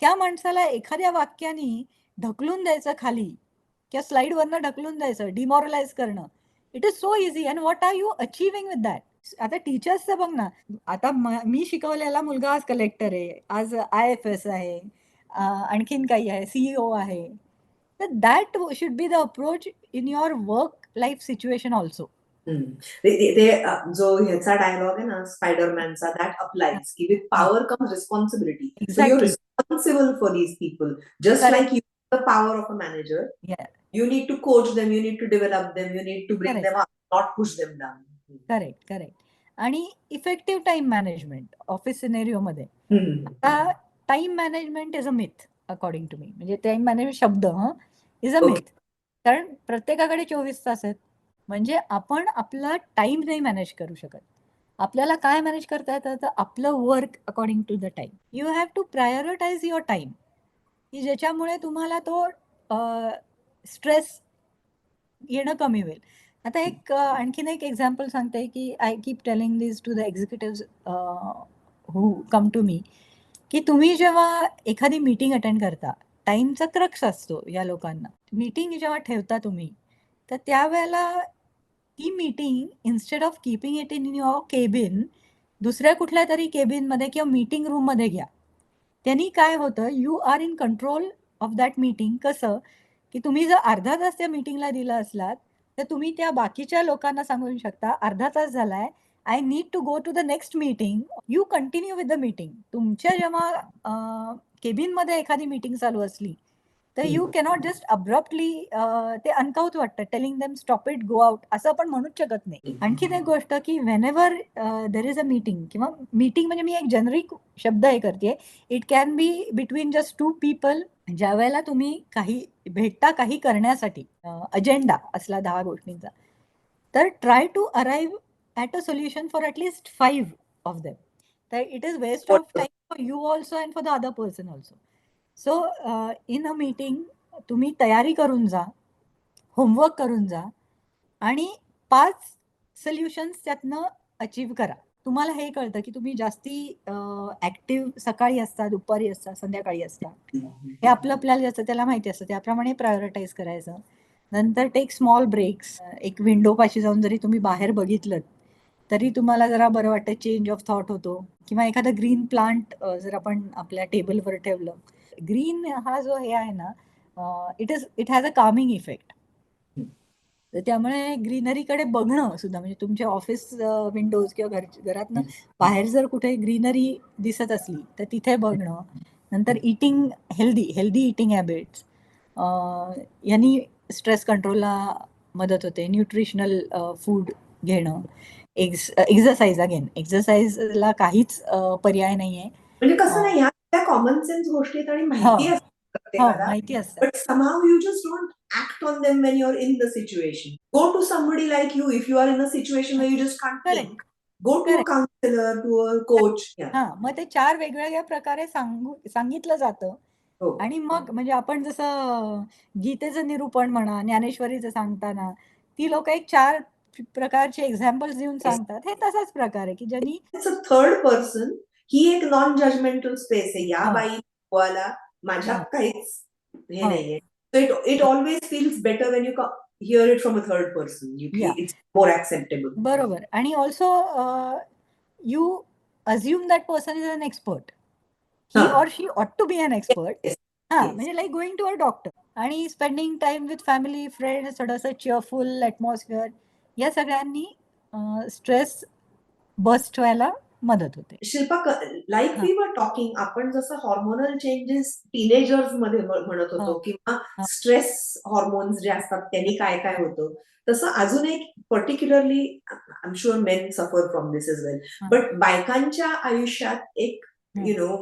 A: त्या माणसाला एखाद्या वाक्याने ढकलून द्यायचं खाली किंवा स्लाईडवरनं ढकलून द्यायचं, डिमॉरलाइज करणं, it is so easy. And what are you achieving with that? आता टीचर्सचं बघ ना, आता मी शिकवलेला मुलगा आज कलेक्टर आहे, आज IFS आहे, आणखीन काही आहे, CEO आहे. तर that should be the approach in your work life situation also.
B: जो ह्याचा डायलॉग आहे ना स्पायडरमॅनचा, दॅट अप्लाइज की with power comes responsibility. So you
A: exactly.
B: Responsible for these people, just
A: correct.
B: Like you the power of a manager.
A: Yeah.
B: You need to coach them, you need to develop them, you need to bring
A: correct,
B: them up, not push them down.
A: Correct, correct. आणि effective time management office सिनेरिओमध्ये.
B: Hmm.
A: आता time management is a myth according to me. म्हणजे time management शब्द is a
B: Okay.
A: Myth. कारण प्रत्येकाकडे 24 तास आहेत. म्हणजे आपण आपला टाइम नाही मॅनेज करू शकत. आपल्याला काय मॅनेज करता येतं, तर आपलं work according to the time. You have to prioritize your time, की ज्याच्यामुळे तुम्हाला तो स्ट्रेस येणं कमी होईल. आता एक आणखीन एक एक्झाम्पल सांगते, की I keep telling this to the executives who come to me, की तुम्ही जेव्हा एखादी मीटिंग अटेंड करता, टाईमचा क्रक्स असतो या लोकांना. मीटिंग जेव्हा ठेवता तुम्ही, तर त्यावेळेला ती meeting instead of keeping it in your cabin, दुसऱ्या कुठल्यातरी केबिनमध्ये किंवा मीटिंग रूममध्ये घ्या. त्यांनी काय होतं, you are in control of that meeting. कसं, की तुम्ही जर अर्धा तास त्या मीटिंगला दिला असलात, तर तुम्ही त्या बाकीच्या लोकांना सांगू शकता, अर्धा तास झालाय, I need to go to the next meeting. You continue with the meeting. तुमच्या जेव्हा केबिनमध्ये एखादी मीटिंग चालू असली, तर यू कॅनॉट जस्ट अब्रप्टली, ते अनकाऊथ वाटतं, telling them stop it, go out, असं आपण म्हणूच शकत नाही. आणखीन एक गोष्ट, की whenever there is a meeting, किंवा मीटिंग म्हणजे मी एक जेनरिक शब्द हे करते, it can be between just 2 people. ज्या वेळेला तुम्ही काही भेटता काही करण्यासाठी, अजेंडा असला 10 गोष्टींचा, तर try to arrive at a solution for at least 5 of them. तर it is waste of time for you also and for the other person also. So in a meeting तुम्ही तयारी करून जा, होमवर्क करून जा आणि 5 सोल्युशन्स त्यातनं अचीव्ह करा. तुम्हाला हे कळतं, की तुम्ही जास्ती ॲक्टिव्ह सकाळी असता, दुपारी असता, संध्याकाळी असता. हे आपलं आपल्याला ज्याचं त्याला माहिती असतं, त्याप्रमाणे प्रायोरिटाईज करायचं. नंतर टेक स्मॉल ब्रेक्स. एक विंडो पाशी जाऊन जरी तुम्ही बाहेर बघितलं तरी तुम्हाला जरा बरं वाटतं, चेंज ऑफ थॉट होतो. किंवा एखादा ग्रीन प्लांट जर आपण आपल्या टेबलवर ठेवलं. ग्रीन हा जो हे आहे ना, it has a coming effect. तर त्यामुळे ग्रीनरीकडे बघणं सुद्धा, म्हणजे तुमच्या ऑफिस विंडोज किंवा घरातनं बाहेर जर कुठे ग्रीनरी दिसत असली तर तिथे बघणं. नंतर इटिंग हेल्दी इटिंग हॅबिट्स, यांनी स्ट्रेस कंट्रोलला मदत होते. न्यूट्रिशनल फूड घेणं. एक्झरसाइज, अगेन एक्झरसाइजला काहीच पर्याय नाहीये.
B: म्हणजे कसं नाही, ह्या त्या कॉमन सेन्स गोष्टी आहेत आणि माहिती असतात प्रत्येकाला,
A: माहिती असतात.
B: but somehow you just don't act on them when you're in the situation. Go to somebody like you if you are in a situation where you just can't
A: Correct.
B: think. Go to a
A: Correct.
B: counselor, to a coach. Yeah.
A: मग ते 4 वेगवेगळ्या प्रकारे सांगितलं जातं.
B: हो.
A: आणि मग म्हणजे आपण जसं गीतेचं निरूपण म्हणा, ज्ञानेश्वरीचं सांगताना ती लोक एक 4 प्रकारचे एक्झाम्पल्स देऊन
B: Yes.
A: सांगतात. हे तसाच प्रकार आहे की ज्यांनी
B: It's a third person. ही एक नॉन जजमेंटल स्पेस आहे. या
A: हा.
B: बाई पोवाला माझ्यात
A: हा.
B: काहीच हे
A: हा.
B: नाहीये. So it always feels better when you hear it from a third person.
A: Yeah.
B: It's more acceptable.
A: बरोबर. आणि also you assume that person is an expert. He
B: हा.
A: Or she ought to be an expert.
B: Yes. Yes.
A: म्हणजे like going to a doctor. आणि spending time with family, friends, थोडंसं cheerful atmosphere, या सगळ्यांनी stress bust व्हायला मदत होते.
B: Shilpa, like
A: हा.
B: वी वर टॉकिंग, आपण जसं हॉर्मोनल चेंजेस टीनेजर्स मध्ये म्हणत
A: हा.
B: होतो किंवा
A: हा.
B: स्ट्रेस हॉर्मोन्स जे असतात त्यांनी काय काय होतं, तसं अजून एक particularly I am sure men suffer from this is well,
A: हा.
B: बट बायकांच्या आयुष्यात एक
A: hmm.
B: You know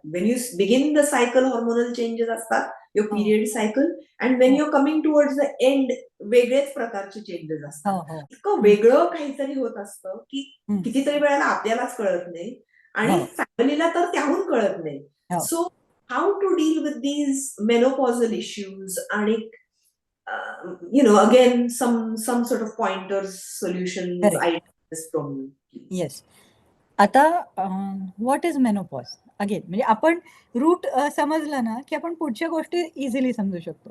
B: when you begin the cycle hormonal changes असतात, युअर
A: हो.
B: पिरियड सायकल, अँड वेन
A: हो.
B: Your coming towards the end वेगळेच प्रकारचे changes
A: हो.
B: असतात.
A: हो.
B: इतकं वेगळं काहीतरी होत असतं की
A: हम्म.
B: कितीतरी वेळेला आपल्यालाच कळत नाही आणि
A: हो.
B: फॅमिलीला तर त्याहून कळत नाही.
A: हो.
B: So how to deal with these menopausal issues आणि again some sort of pointers, solutions,
A: correct.
B: Ideas from you.
A: Yes. आता व्हॉट इज मेनोपॉज? अगेन म्हणजे आपण रूट समजलं ना की आपण पुढच्या गोष्टी इझिली समजू शकतो.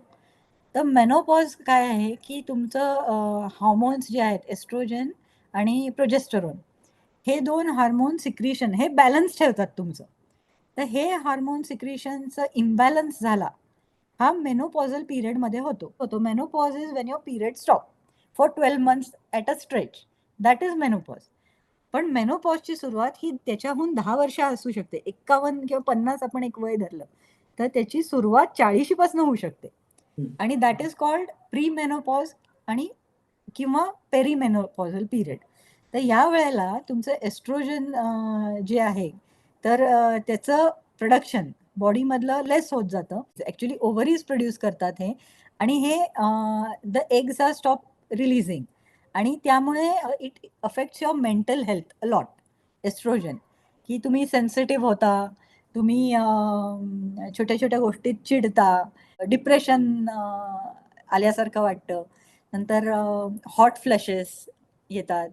A: तर मेनोपॉज काय आहे की तुमचं हॉर्मोन्स जे आहेत, एस्ट्रोजन आणि प्रोजेस्टेरॉन, हे 2 हार्मोन सिक्रिशन हे बॅलन्स ठेवतात तुमचं. तर हे हार्मोन सिक्रिशनचं इम्बॅलन्स झाला, हा मेनोपॉझल पिरियडमध्ये होतो. Menopause is when your period stop for 12 months at a stretch. That is menopause. पण मेनोपॉजची सुरुवात ही त्याच्याहून 10 वर्ष असू शकते. 51 किंवा 50 आपण एक वय धरलं तर त्याची सुरुवात 40 पासून होऊ शकते. आणि that is called pre menopause आणि किंवा पेरीमेनोपॉझल पिरियड. तर या वेळेला तुमचं एस्ट्रोजन जे आहे तर त्याचं प्रोडक्शन बॉडीमधलं लेस होत जातं. ॲक्च्युली ओव्हरीज प्रोड्यूस करतात हे, आणि हे the eggs are stop releasing, आणि त्यामुळे it affects your mental health a lot. Oestrogen की तुम्ही सेन्सिटिव्ह होता, तुम्ही छोट्या छोट्या गोष्टीत चिडता, डिप्रेशन आल्यासारखं वाटतं. नंतर हॉट फ्लॅशेस येतात,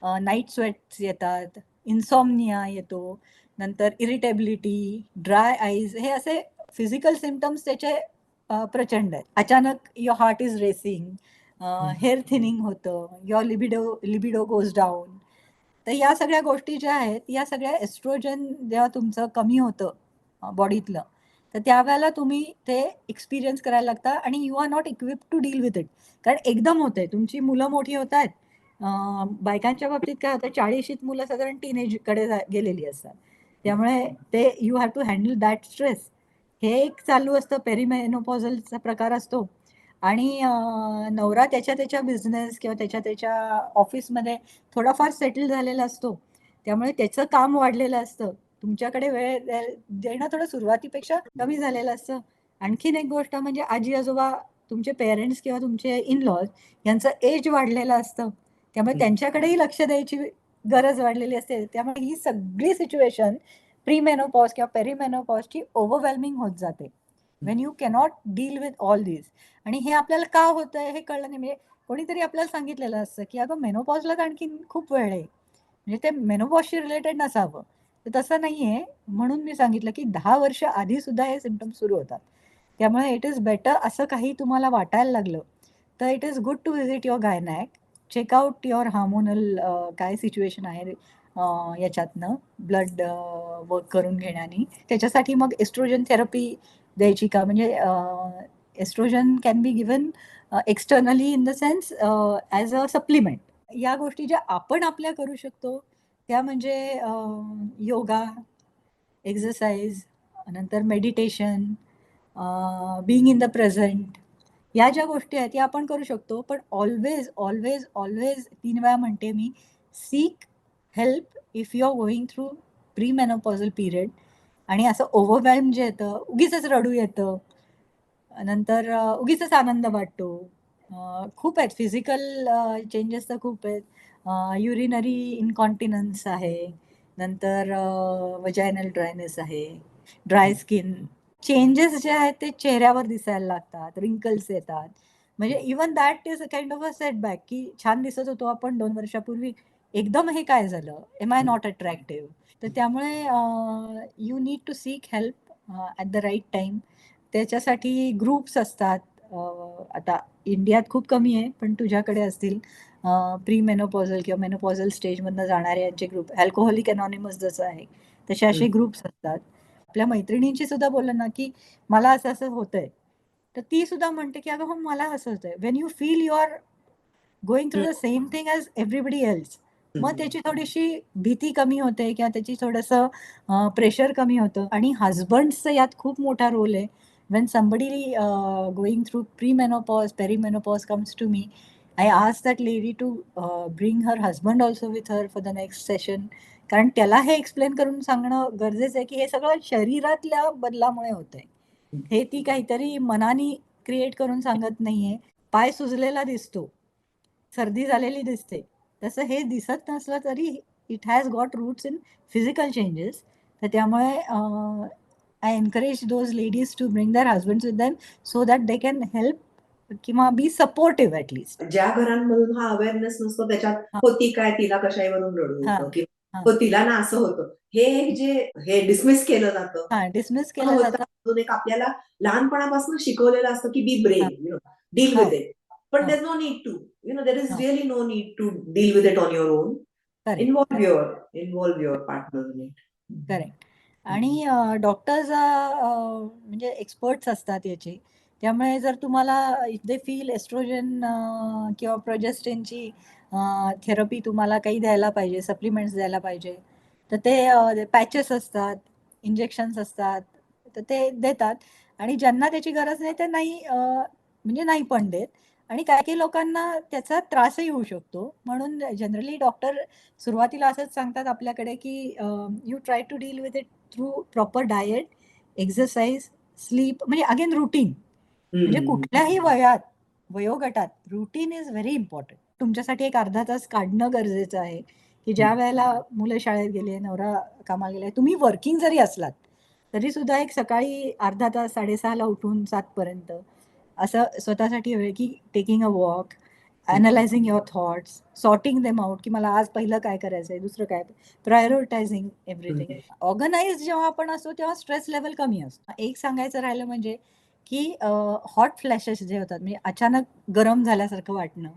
A: नाईट स्वेट्स येतात, इन्सॉम्निया येतो, नंतर इरिटेबिलिटी, ड्राय आईज, हे असे फिजिकल सिम्पटम्स त्याचे प्रचंड आहेत. अचानक your heart is racing, hair thinning होतं, युअर लिबिडो गोज डाऊन. तर या सगळ्या गोष्टी ज्या आहेत, या सगळ्या एस्ट्रोजन जेव्हा तुमचं कमी होतं बॉडीतलं, तर त्यावेळेला तुम्ही ते एक्सपिरियन्स करायला लागता आणि you are not equip to deal with it. कारण एकदम होतंय, तुमची मुलं मोठी होत आहेत. बायकांच्या बाबतीत काय होतं, 40शीत मुलं साधारण टीनेजकडे गेलेली असतात. त्यामुळे ते you have to handle that stress. हे एक चालू असतं, पेरीमेनोपॉझलचा प्रकार असतो. आणि नवरा त्याच्या बिझनेस किंवा त्याच्या ऑफिसमध्ये थोडाफार सेटल झालेला असतो. त्यामुळे त्याचं काम वाढलेलं असतं. तुमच्याकडे वेळ देणं थोडं सुरुवातीपेक्षा कमी झालेलं असतं. आणखीन एक गोष्ट म्हणजे आजी-आजोबा, तुमचे पेरेंट्स किंवा तुमचे इन-लॉज यांचं एज वाढलेलं असतं. त्यामुळे त्यांच्याकडेही लक्ष द्यायची गरज वाढलेली असते. त्यामुळे ही सगळी सिच्युएशन प्री-मेनोपॉज किंवा पेरी-मेनोपॉजची ओव्हरवेल्मिंग होत जाते. When you cannot deal with all this. आणि हे आपल्याला का होतंय हे कळलं नाही. म्हणजे कोणीतरी आपल्याला सांगितलेलं असतं की अगं मेनोपॉजला तर आणखीन खूप वेळ आहे. म्हणजे ते मेनोपॉजशी रिलेटेड नसावं. तर तसं नाहीये. म्हणून मी सांगितलं की 10 वर्ष आधी सुद्धा हे सिम्पटम्स सुरू होतात. त्यामुळे इट इज बेटर, असं काही तुम्हाला वाटायला लागलं तर it is good to visit your gynaec, check out your hormonal काय सिच्युएशन आहे याच्यातनं ब्लड वर्क करून घेण्याने. त्याच्यासाठी मग एस्ट्रोजन थेरपी द्यायची का, म्हणजे oestrogen can be given externally in the sense as a supplement. या गोष्टी ज्या आपण आपल्या करू शकतो त्या म्हणजे योगा, एक्सरसाइज, नंतर meditation, being in the present, या ज्या गोष्टी आहेत या आपण करू शकतो. पण ऑलवेज ऑलवेज ऑलवेज 3 वेळा म्हणते मी, seek help if you are going through pre menopausal period. आणि असं ओव्हरवेल्म जे येतं, उगीचच रडू येतं, नंतर उगीचच आनंद वाटतो. खूप आहेत फिजिकल चेंजेस तर खूप आहेत. युरिनरी इनकॉन्टिनन्स आहे, नंतर वजायनल ड्रायनेस आहे, ड्राय स्किन चेंजेस जे आहेत ते चेहऱ्यावर दिसायला लागतात, रिंकल्स येतात. म्हणजे even that is a kind of a setback, की छान दिसत होतो आपण 2 वर्षापूर्वी, एकदम हे काय झालं? Am I not attractive? तर त्यामुळे you need to seek help at the right time. त्याच्यासाठी ग्रुप्स असतात. आता इंडियात खूप कमी आहे, पण तुझ्याकडे असतील प्री मेनोपॉझल किंवा मेनोपॉझल स्टेजमधनं जाणारे यांचे ग्रुप. अल्कोहोलिक अनॉनिमस जसं आहे तसे असे ग्रुप्स असतात. आपल्या मैत्रिणींची सुद्धा बोललं ना, की मला असं असं होतंय, तर ती सुद्धा म्हणते की अगं हो मला असं होतंय. When you feel you are going through the same thing as everybody else, मग त्याची थोडीशी भीती कमी होते किंवा त्याची थोडंसं प्रेशर कमी होतं. आणि हजबंड्सचा यात खूप मोठा रोल आहे. When somebody going through pre menopause, perimenopause comes to me, I ask that lady to bring her husband also with her for the next session. कारण त्याला हे एक्सप्लेन करून सांगणं गरजेचं आहे की हे सगळं शरीरातल्या बदलामुळे होतंय. हे ती काहीतरी मनाने क्रिएट करून सांगत नाहीये. पाय सुजलेला दिसतो, सर्दी झालेली दिसते, तसं हे दिसत नसलं तरी it has got roots in physical changes. तर त्यामुळे I encourage those ladies to bring their husbands with them so that they can help किंवा बी सपोर्टिव्ह ॲटलीस्ट.
B: ज्या घरांमधून हा अवेअरनेस नसतो त्याच्यात
A: हां,
B: होती काय, तिला कशावरून रडू
A: हां,
B: येतं किंवा
A: हां,
B: हो तिला ना असं होतं, हे एक जे हे डिसमिस केलं जातं.
A: हां, डिसमिस
B: पण
A: केलं
B: होतं
A: जातं.
B: अजून एक आपल्याला लहानपणापासून शिकवलेलं असतं की बी
A: हां,
B: ब्रेव, डील
A: हो,
B: विथ इट. पण
A: हो,
B: there no need to, there is
A: हो,
B: really no need to deal with it on your own.
A: Correct,
B: involve
A: correct,
B: your involve your partner in it.
A: Correct. आणि doctors म्हणजे experts असतात याचे. त्यामुळे जर तुम्हाला इफ दे फील एस्ट्रोजन किंवा प्रोजेस्टेनची therapy तुम्हाला काही द्यायला पाहिजे, सप्लिमेंट्स द्यायला पाहिजे, तर ते पॅचेस असतात, इंजेक्शन्स असतात, तर ते देतात. आणि ज्यांना त्याची गरज नाही ते नाही म्हणजे नाही पण देत. आणि काही-काही लोकांना त्याचा त्रासही होऊ शकतो. म्हणून जनरली डॉक्टर सुरुवातीला असंच सांगतात आपल्याकडे, की you try to deal with it through proper diet, exercise, sleep, म्हणजे अगेन रुटीन. म्हणजे कुठल्याही वयात, वयोगटात रुटीन इज व्हेरी इम्पॉर्टंट. तुमच्यासाठी एक अर्धा तास काढणं गरजेचं आहे, की ज्या वेळेला मुलं शाळेत गेले, नवरा कामाला गेलाय, तुम्ही वर्किंग जरी असलात, तरी सुद्धा एक सकाळी अर्धा तास 6:30 ला उठून 7 पर्यंत असं स्वतःसाठी वेळ, की taking a walk, analysing your thoughts, sorting them out, की मला आज पहिलं काय करायचंय, दुसरं काय, प्रायोरिटायझिंग एव्हरीथिंग. ऑर्गनाइज जेव्हा आपण असतो तेव्हा स्ट्रेस लेव्हल कमी असतो. एक सांगायचं राहिलं म्हणजे, की हॉट फ्लॅशेस जे होतात, म्हणजे अचानक गरम झाल्यासारखं वाटणं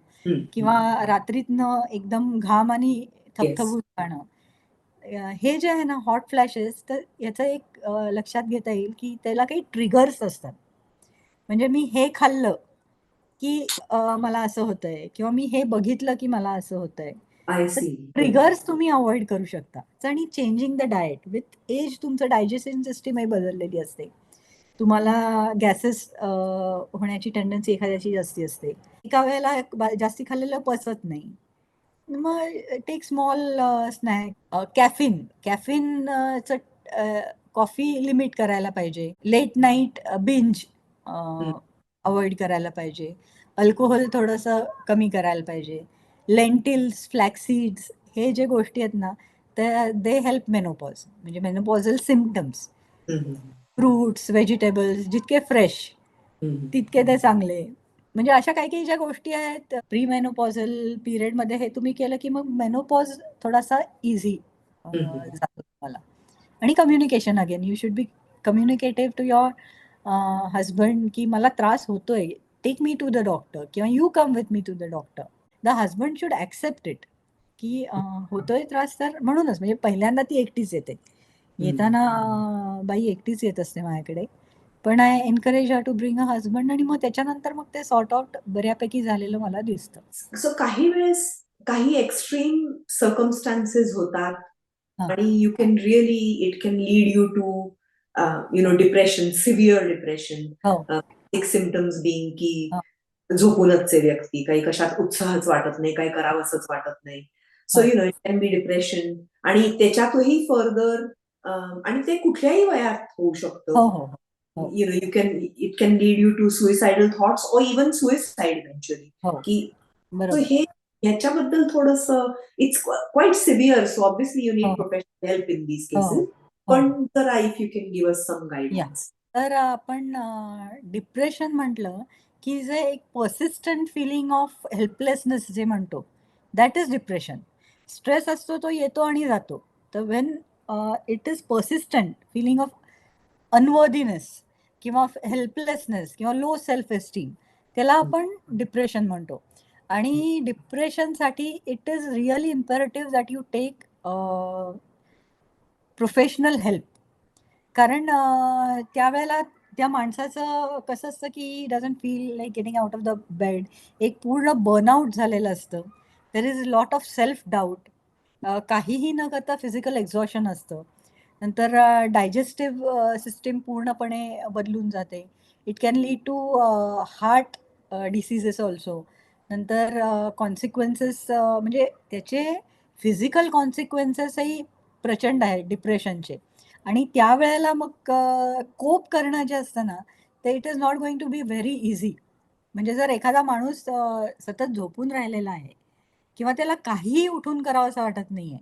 A: किंवा रात्रीतनं एकदम घाम आणि
B: येस.
A: थबथबून जाणं, हे जे आहे ना हॉट फ्लॅशेस, तर याचं एक लक्षात घेता येईल, की त्याला काही ट्रिगर्स असतात. म्हणजे मी हे खाल्लं, की मला असं होतंय किंवा मी हे बघितलं, की मला असं होतंय.
B: आय
A: तर
B: सी.
A: ट्रिगर्स तुम्ही अव्हॉइड करू शकता. आणि changing the diet with age तुमचं डायजेशन सिस्टमही बदललेली असते. तुम्हाला गॅसेस होण्याची टेंडन्सी एखाद्याची जास्ती असते. एका वेळेला जास्ती खाल्लेलं पचत नाही. मग टेक स्मॉल स्नॅक. कॅफीन कॅफीनचं कॉफी लिमिट करायला पाहिजे. लेट नाईट बिंज अव्हॉइड करायला पाहिजे. अल्कोहोल थोडंसं कमी करायला पाहिजे. लेंटिल्स, फ्लॅक्सीड्स, हे जे गोष्टी आहेत ना, त्या दे हेल्प मेनोपॉज, म्हणजे मेनोपॉझल सिम्प्टम्स. फ्रुट्स, व्हेजिटेबल्स जितके फ्रेश तितके ते चांगले. म्हणजे अशा काही-काही ज्या गोष्टी आहेत प्री मेनोपॉझल पिरियडमध्ये हे तुम्ही केलं, की मग मेनोपॉज थोडासा ईझी जातो तुम्हाला. आणि communication again, you should be communicative to your husband, की मला त्रास होतोय. Take me to the doctor किंवा you come with me to the doctor. The husband should accept it की होतोय त्रास तर म्हणूनच. म्हणजे पहिल्यांदा ती एकटीच येते येताना, बाई एकटीच येत असते माझ्याकडे, पण I encourage her to bring a husband, आणि मग त्याच्यानंतर मग ते सॉर्ट आउट बऱ्यापैकी झालेलं मला दिसतं.
B: सो काही वेळेस काही एक्स्ट्रीम सर्कमस्टान्सेस होतात
A: हा.
B: आणि you can really it can lead you to depression, severe depression.
A: हो.
B: एक सिम्पटम्स बिंग की
A: हा.
B: झोपूनच आहे व्यक्ती, काही कशात उत्साहच वाटत नाही, काही करावंसच वाटत नाही. सो
A: हो.
B: It can B depression. आणि त्याच्यातही फर्दर आणि ते कुठल्याही वयात होऊ शकतं.
A: हो. हो. हो.
B: It can lead you to suicidal thoughts और इवन सुइसाइड इव्हेंच्युअली.
A: हो.
B: की
A: बरोबर.
B: हे ह्याच्याबद्दल थोडस it's quite severe, so obviously you
A: हो.
B: Need professional help in these
A: हो.
B: केसेस.
A: हो.
B: पण जरा if you can give us some
A: या.
B: गाईडन्स.
A: तर आपण डिप्रेशन म्हटलं की जे एक पर्सिस्टंट फिलिंग ऑफ हेल्पलेसनेस जे म्हणतो, दॅट इज डिप्रेशन. स्ट्रेस असतो तो येतो आणि जातो. तर when it is persistent feeling of unworthiness किंवा हेल्पलेसनेस किंवा लो सेल्फ एस्टीम, त्याला आपण डिप्रेशन म्हणतो. आणि डिप्रेशनसाठी it is really imperative that you take professional help. कारण त्यावेळेला त्या माणसाचं कसं असतं की doesn't feel like getting out of the bed. एक पूर्ण बर्नआउट झालेलं असतं. There is lot of self doubt. काहीही न करता फिजिकल एक्झॉशन असतं. नंतर डायजेस्टिव्ह सिस्टीम पूर्णपणे बदलून जाते. It can lead to heart diseases also. नंतर कॉन्सिक्वेन्सेस, म्हणजे त्याचे फिजिकल कॉन्सिक्वेन्सेसही प्रचंड आहेत डिप्रेशनचे. आणि त्यावेळेला मग कोप करणं जे असतं ना, ते it is not going to be very easy. म्हणजे जर एखादा माणूस सतत झोपून राहिलेला आहे किंवा त्याला काहीही उठून करावंसं वाटत नाहीये,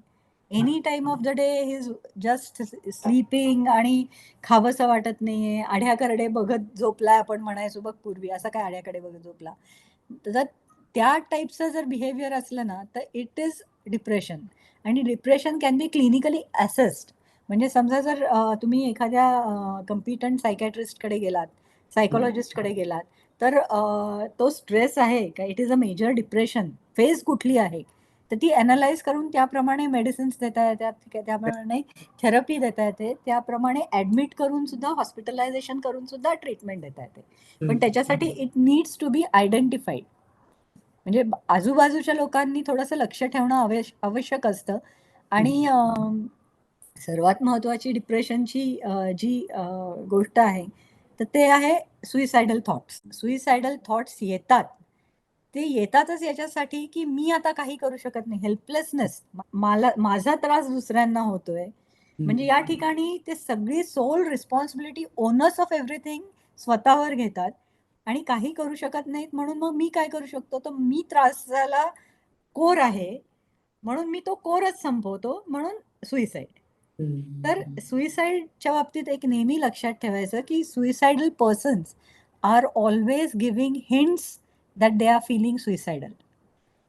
A: any time of the day he is just sleeping आणि खावंसं वाटत नाहीये, आढ्याकडे बघत झोपलाय आपण म्हणायचो बघ पूर्वी, असा काय आढ्याकडे बघत झोपला. तर त्या टाईपचं जर बिहेवियर असलं ना, तर इट इज डिप्रेशन. आणि depression can be clinically assessed. म्हणजे समजा जर तुम्ही एखाद्या कम्पिटंट सायकॅट्रिस्टकडे गेलात, सायकोलॉजिस्टकडे गेलात, तर तो स्ट्रेस आहे का, it is a major depression, phase कुठली आहे, तर ती ॲनलाइज करून त्याप्रमाणे मेडिसिन्स देता येतात, त्याप्रमाणे थेरपी देता येते, त्याप्रमाणे ॲडमिट करून सुद्धा, हॉस्पिटलायझेशन करून सुद्धा ट्रीटमेंट देता येते. पण त्याच्यासाठी it needs to be identified. म्हणजे आजूबाजूच्या लोकांनी थोडंसं लक्ष ठेवणं आवश्यक असतं. आणि सर्वात महत्त्वाची डिप्रेशनची जी गोष्ट आहे, तर ते आहे सुइसायडल थॉट्स. सुइसायडल थॉट्स येतात. ते येतातच याच्यासाठी, की मी आता काही करू शकत नाही. हेल्पलेसनेस, माझा त्रास दुसऱ्यांना होतोय. म्हणजे या ठिकाणी ते सगळी sole responsibility, owners of everything स्वतःवर घेतात आणि काही करू शकत नाहीत. म्हणून मग मी काय करू शकतो, तर मी त्रासाला कोर आहे, म्हणून मी तो कोरच संपवतो, म्हणून सुइसाईड. तर सुइसाईडच्या बाबतीत एक नेहमी लक्षात ठेवायचं, की suicidal persons are always giving hints that they are feeling suicidal.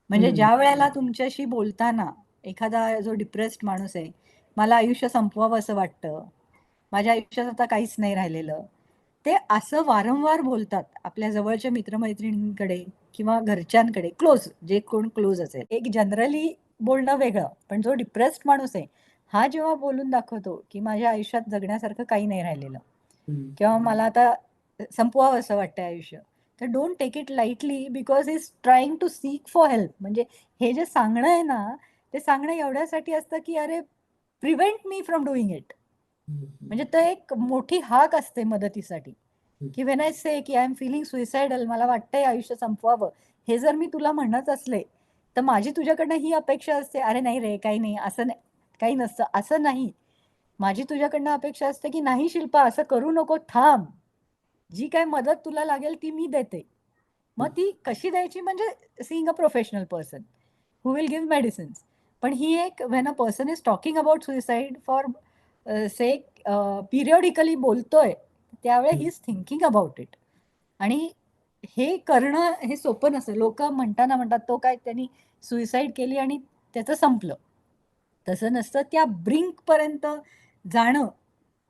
A: म्हणजे ज्या वेळेला तुमच्याशी बोलताना एखादा जो डिप्रेस्ड माणूस आहे, मला आयुष्य संपवावं असं वाटतं, माझ्या आयुष्यात आता काहीच नाही राहिलेलं, ते असं वारंवार बोलतात आपल्या जवळच्या मित्रमैत्रिणींकडे किंवा घरच्यांकडे, क्लोज, जे कोण क्लोज असेल. एक जनरली बोलणं वेगळं, पण जो डिप्रेस्ड माणूस आहे, हा जेव्हा बोलून दाखवतो, की माझ्या आयुष्यात जगण्यासारखं काही नाही राहिलेलं किंवा मला आता संपवावं असं वाटतं आयुष्य, तर don't take it lightly, because he is trying to seek for help. म्हणजे हे जे सांगणं आहे ना, ते सांगणं एवढ्यासाठी असतं, की अरे prevent me from doing it. म्हणजे तो एक मोठी हाक असते मदतीसाठी, की व्हेन आय से की आय एम फीलिंग सुइसायडल, मला वाटतंय आयुष्य संपवावं, हे जर मी तुला म्हणत असले, तर माझी तुझ्याकडनं ही अपेक्षा असते, अरे नाही रे, काही नाही, असं नाही, काही नसतं, असं नाही. माझी तुझ्याकडनं अपेक्षा असते, की नाही शिल्पा, असं करू नको, थांब. जी काही मदत तुला लागेल ती मी देते. मग ती कशी द्यायची, म्हणजे seeing a professional person who will give medicines. पण ही एक, when a person is talking about suicide for say periodically बोलतोय, त्यावेळेस he is thinking about it. आणि हे करणं हे सोपं नसतं. लोकं म्हणतात, तो काय त्यांनी सुइसाईड केली आणि त्याचं संपलं. तसं नसतं. त्या ब्रिंकपर्यंत जाणं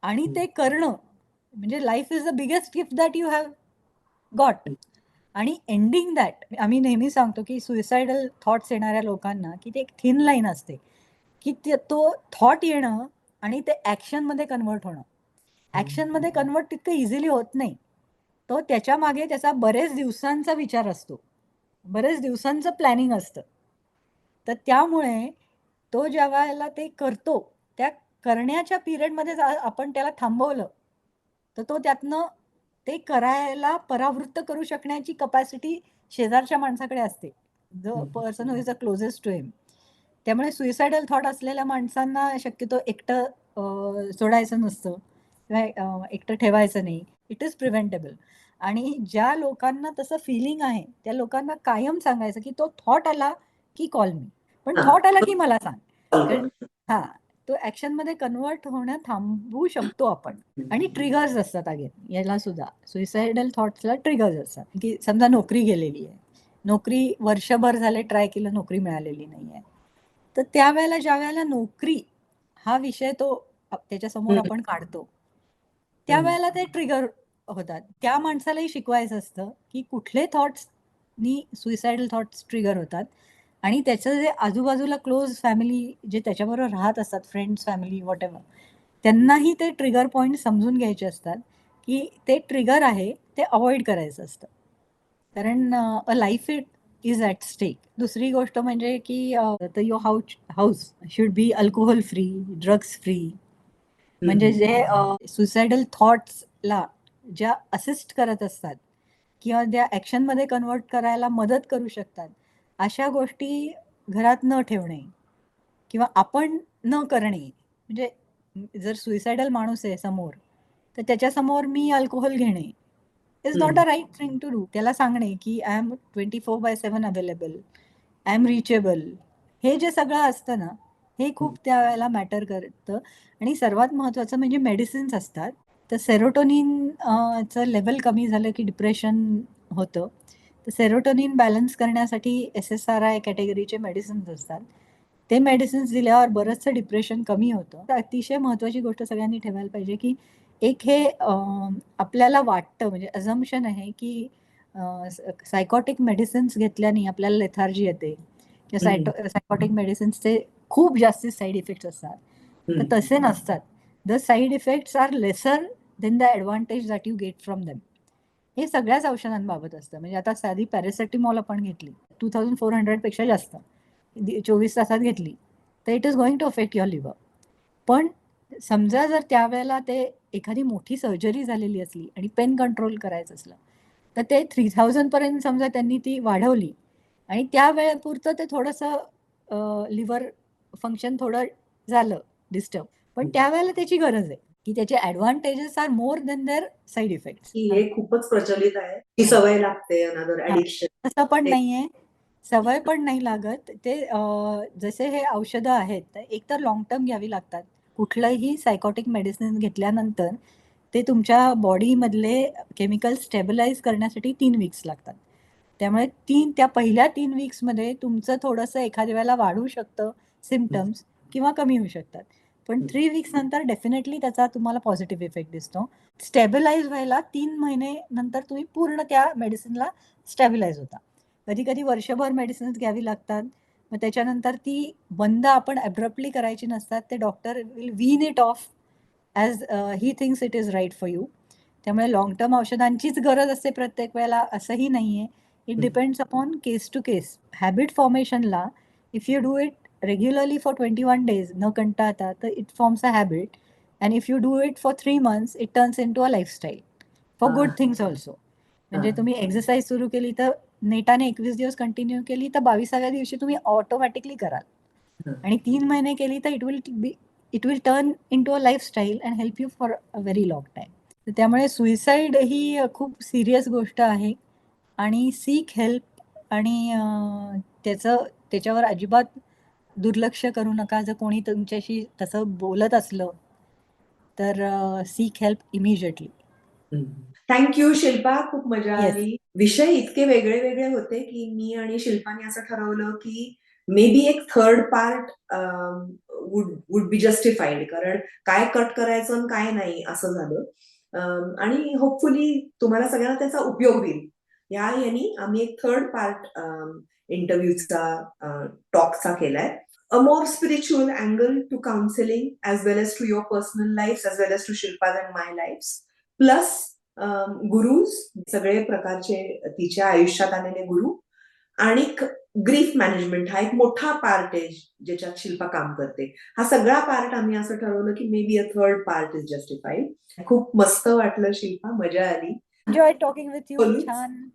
A: आणि ते करणं, म्हणजे life is the biggest gift that you have got. आणि एंडिंग दॅट आम्ही नेहमी सांगतो की सुइसायडल थॉट्स येणाऱ्या लोकांना की ते एक थिन लाईन असते की तो थॉट येणं आणि ते ॲक्शनमध्ये कन्व्हर्ट होणं. ॲक्शनमध्ये कन्व्हर्ट तितकं इझिली होत नाही. तो त्याच्या मागे त्याचा बरेच दिवसांचा विचार असतो. बरेच दिवसांचं प्लॅनिंग असतं. तर त्यामुळे तो ज्यावेळेला ते करतो, त्या करण्याच्या पिरियडमध्ये आपण त्याला थांबवलं, तर तो त्यातनं ते करायला परावृत्त करू शकण्याची कपॅसिटी शेजारच्या माणसाकडे असते. The person who is the closest to him. त्यामुळे सुइसायडल थॉट असलेल्या माणसांना शक्यतो एकटं सोडायचं नसतं किंवा एकटं ठेवायचं नाही. It is preventable. आणि ज्या लोकांना तसं फीलिंग आहे, त्या लोकांना कायम सांगायचं, की तो थॉट आला, की कॉल मी. पण थॉट आला, की मला सांग. कारण हां, तो ॲक्शनमध्ये कन्व्हर्ट होणं थांबवू शकतो आपण. आणि ट्रिगर्स असतात अगेन याला सुद्धा. सुइसायडल थॉट्सला ट्रिगर्स असतात, की समजा नोकरी गेलेली आहे. नोकरी वर्षभर झाले ट्राय केलं, नोकरी मिळालेली नाहीये. तर त्यावेळेला ज्यावेळेला नोकरी हा विषय तो त्याच्यासमोर आपण काढतो, त्यावेळेला ते ट्रिगर होतात. त्या माणसालाही शिकवायचं असतं, की कुठले थॉट्सनी सुइसायडल थॉट्स ट्रिगर होतात आणि त्याचं जे आजूबाजूला क्लोज फॅमिली जे त्याच्याबरोबर राहत असतात, फ्रेंड्स, फॅमिली व्हॉटएव्हर, त्यांनाही ते ट्रिगर पॉइंट समजून घ्यायचे असतात, की ते ट्रिगर आहे, ते अव्हॉइड करायचं असतं. कारण a life is at stake. दुसरी गोष्ट म्हणजे की your house should be alcohol free, drugs free. म्हणजे जे सुसायडल थॉट्सला ज्या असिस्ट करत असतात किंवा त्या ॲक्शनमध्ये कन्व्हर्ट करायला मदत करू शकतात, अशा गोष्टी घरात न ठेवणे किंवा आपण न करणे. म्हणजे जर सुइसायडल माणूस आहे समोर, तर त्याच्यासमोर मी अल्कोहोल घेणे is not a right thing to do. त्याला सांगणे की I am 24/7 available, I am reachable. हे जे सगळं असतं ना, हे खूप त्यावेळेला मॅटर करतं. आणि सर्वात महत्त्वाचं म्हणजे मेडिसिन्स असतात. तर सेरोटोनिन चं लेव्हल कमी झालं की डिप्रेशन होतं. तर सेरोटोनिन बॅलन्स करण्यासाठी SSRI कॅटेगरीचे मेडिसिन्स असतात. ते मेडिसिन्स दिल्यावर बरंचसं डिप्रेशन कमी होतं. तर अतिशय महत्त्वाची गोष्ट सगळ्यांनी ठेवायला पाहिजे, की एक हे आपल्याला वाटतं म्हणजे अझम्पशन आहे, की सायकॉटिक मेडिसिन्स घेतल्याने आपल्याला लेथार्जी येते किंवा सायकॉटिक मेडिसिन्सचे खूप जास्ती साइड इफेक्ट्स असतात. तर तसे नसतात. The side effects R lesser than the advantage that you get from them. हे सगळ्याच औषधांबाबत असतं. म्हणजे आता साधी पॅरासिटामॉल आपण घेतली, 2400 पेक्षा जास्त 24 तासात घेतली, तर it is going to affect your liver. पण समजा जर त्यावेळेला ते एखादी मोठी सर्जरी झालेली असली आणि पेन कंट्रोल करायचं असलं, तर ते 3000 पर्यंत समजा त्यांनी ती वाढवली आणि त्या वेळेपुरतं ते थोडंसं लिव्हर फंक्शन थोडं झालं डिस्टर्ब. पण त्यावेळेला त्याची गरज आहे, की त्याचे advantages are more than their side effects.
B: की हे खूपच प्रचलित आहे. ती सवय लागते अनदर
A: हां,
B: ॲडिक्शन.
A: तसं पण नाहीये. सवय पण नाही लागत. ते जसे हे औषधं आहेत, तर एकतर लाँग टर्म घ्यावी लागतात. कुठलंही सायकॉटिक मेडिसिन घेतल्यानंतर ते तुमच्या बॉडीमधले केमिकल स्टॅबिलाईज करण्यासाठी 3 वीक्स लागतात. त्यामुळे त्या पहिल्या 3 वीक्समध्ये तुमचं थोडंसं एखाद्या वेळेला वाढू शकतं सिम्प्टम्स किंवा कमी होऊ शकतात. पण 3 वीक्स नंतर डेफिनेटली त्याचा तुम्हाला पॉझिटिव्ह इफेक्ट दिसतो. स्टॅबिलाईज व्हायला 3 महिने नंतर तुम्ही पूर्ण त्या मेडिसिनला स्टॅबिलाईज होता. कधी-कधी वर्षभर मेडिसिन्स घ्यावी लागतात. मग त्याच्यानंतर ती बंद आपण अब्रप्टली करायची नसतात. ते doctor will wean it off as he thinks it is right for you. त्यामुळे लाँग टर्म औषधांचीच गरज असते प्रत्येक वेळेला असंही नाहीये. It depends upon case to case. Habit फॉर्मेशनला if you do it regularly for 21 days न कंटाळता, तर it forms a habit and if you do it for 3 months it turns into a lifestyle for good things also. म्हणजे तुम्ही exercise सुरू केली तर नेटाने 21 दिवस कंटिन्यू केली तर 22व्या दिवशी तुम्ही ऑटोमॅटिकली कराल. आणि 3 महिने केली तर it will turn into a lifestyle and help you for a very long time. तर त्यामुळे सुइसाईड ही खूप सीरियस गोष्ट आहे आणि सीक हेल्प आणि त्याच्यावर अजिबात दुर्लक्ष करू नका. जर कोणी तुमच्याशी तसं बोलत असलं, तर sick help immediately.
B: Thank you Shilpa. खूप मजा
A: येस.
B: आली. विषय इतके वेगळे वेगळे होते की मी आणि शिल्पाने असं ठरवलं की मे बी एक third part would be justified. कारण काय कट करायचं आणि काय नाही असं झालं. आणि होपफुली तुम्हाला सगळ्यांना त्याचा उपयोग होईल. ह्या यांनी आम्ही एक थर्ड पार्ट इंटरव्ह्यूचा टॉकचा केलाय. A more spiritual angle to counseling as well as to your personal lives as well as to Shilpa's and my lives. Plus gurus, सगळे प्रकारचे तिच्या आयुष्यात आलेले गुरु आणि ग्रीफ मॅनेजमेंट हा एक मोठा पार्ट आहे ज्याच्यात शिल्पा काम करते. हा सगळा पार्ट आम्ही असं ठरवलं की may be a third part is justified. खूप मस्त वाटलं शिल्पा, मजा आली
A: एन्जॉय टॉकिंग विथ यू.
B: बोलून.
A: छान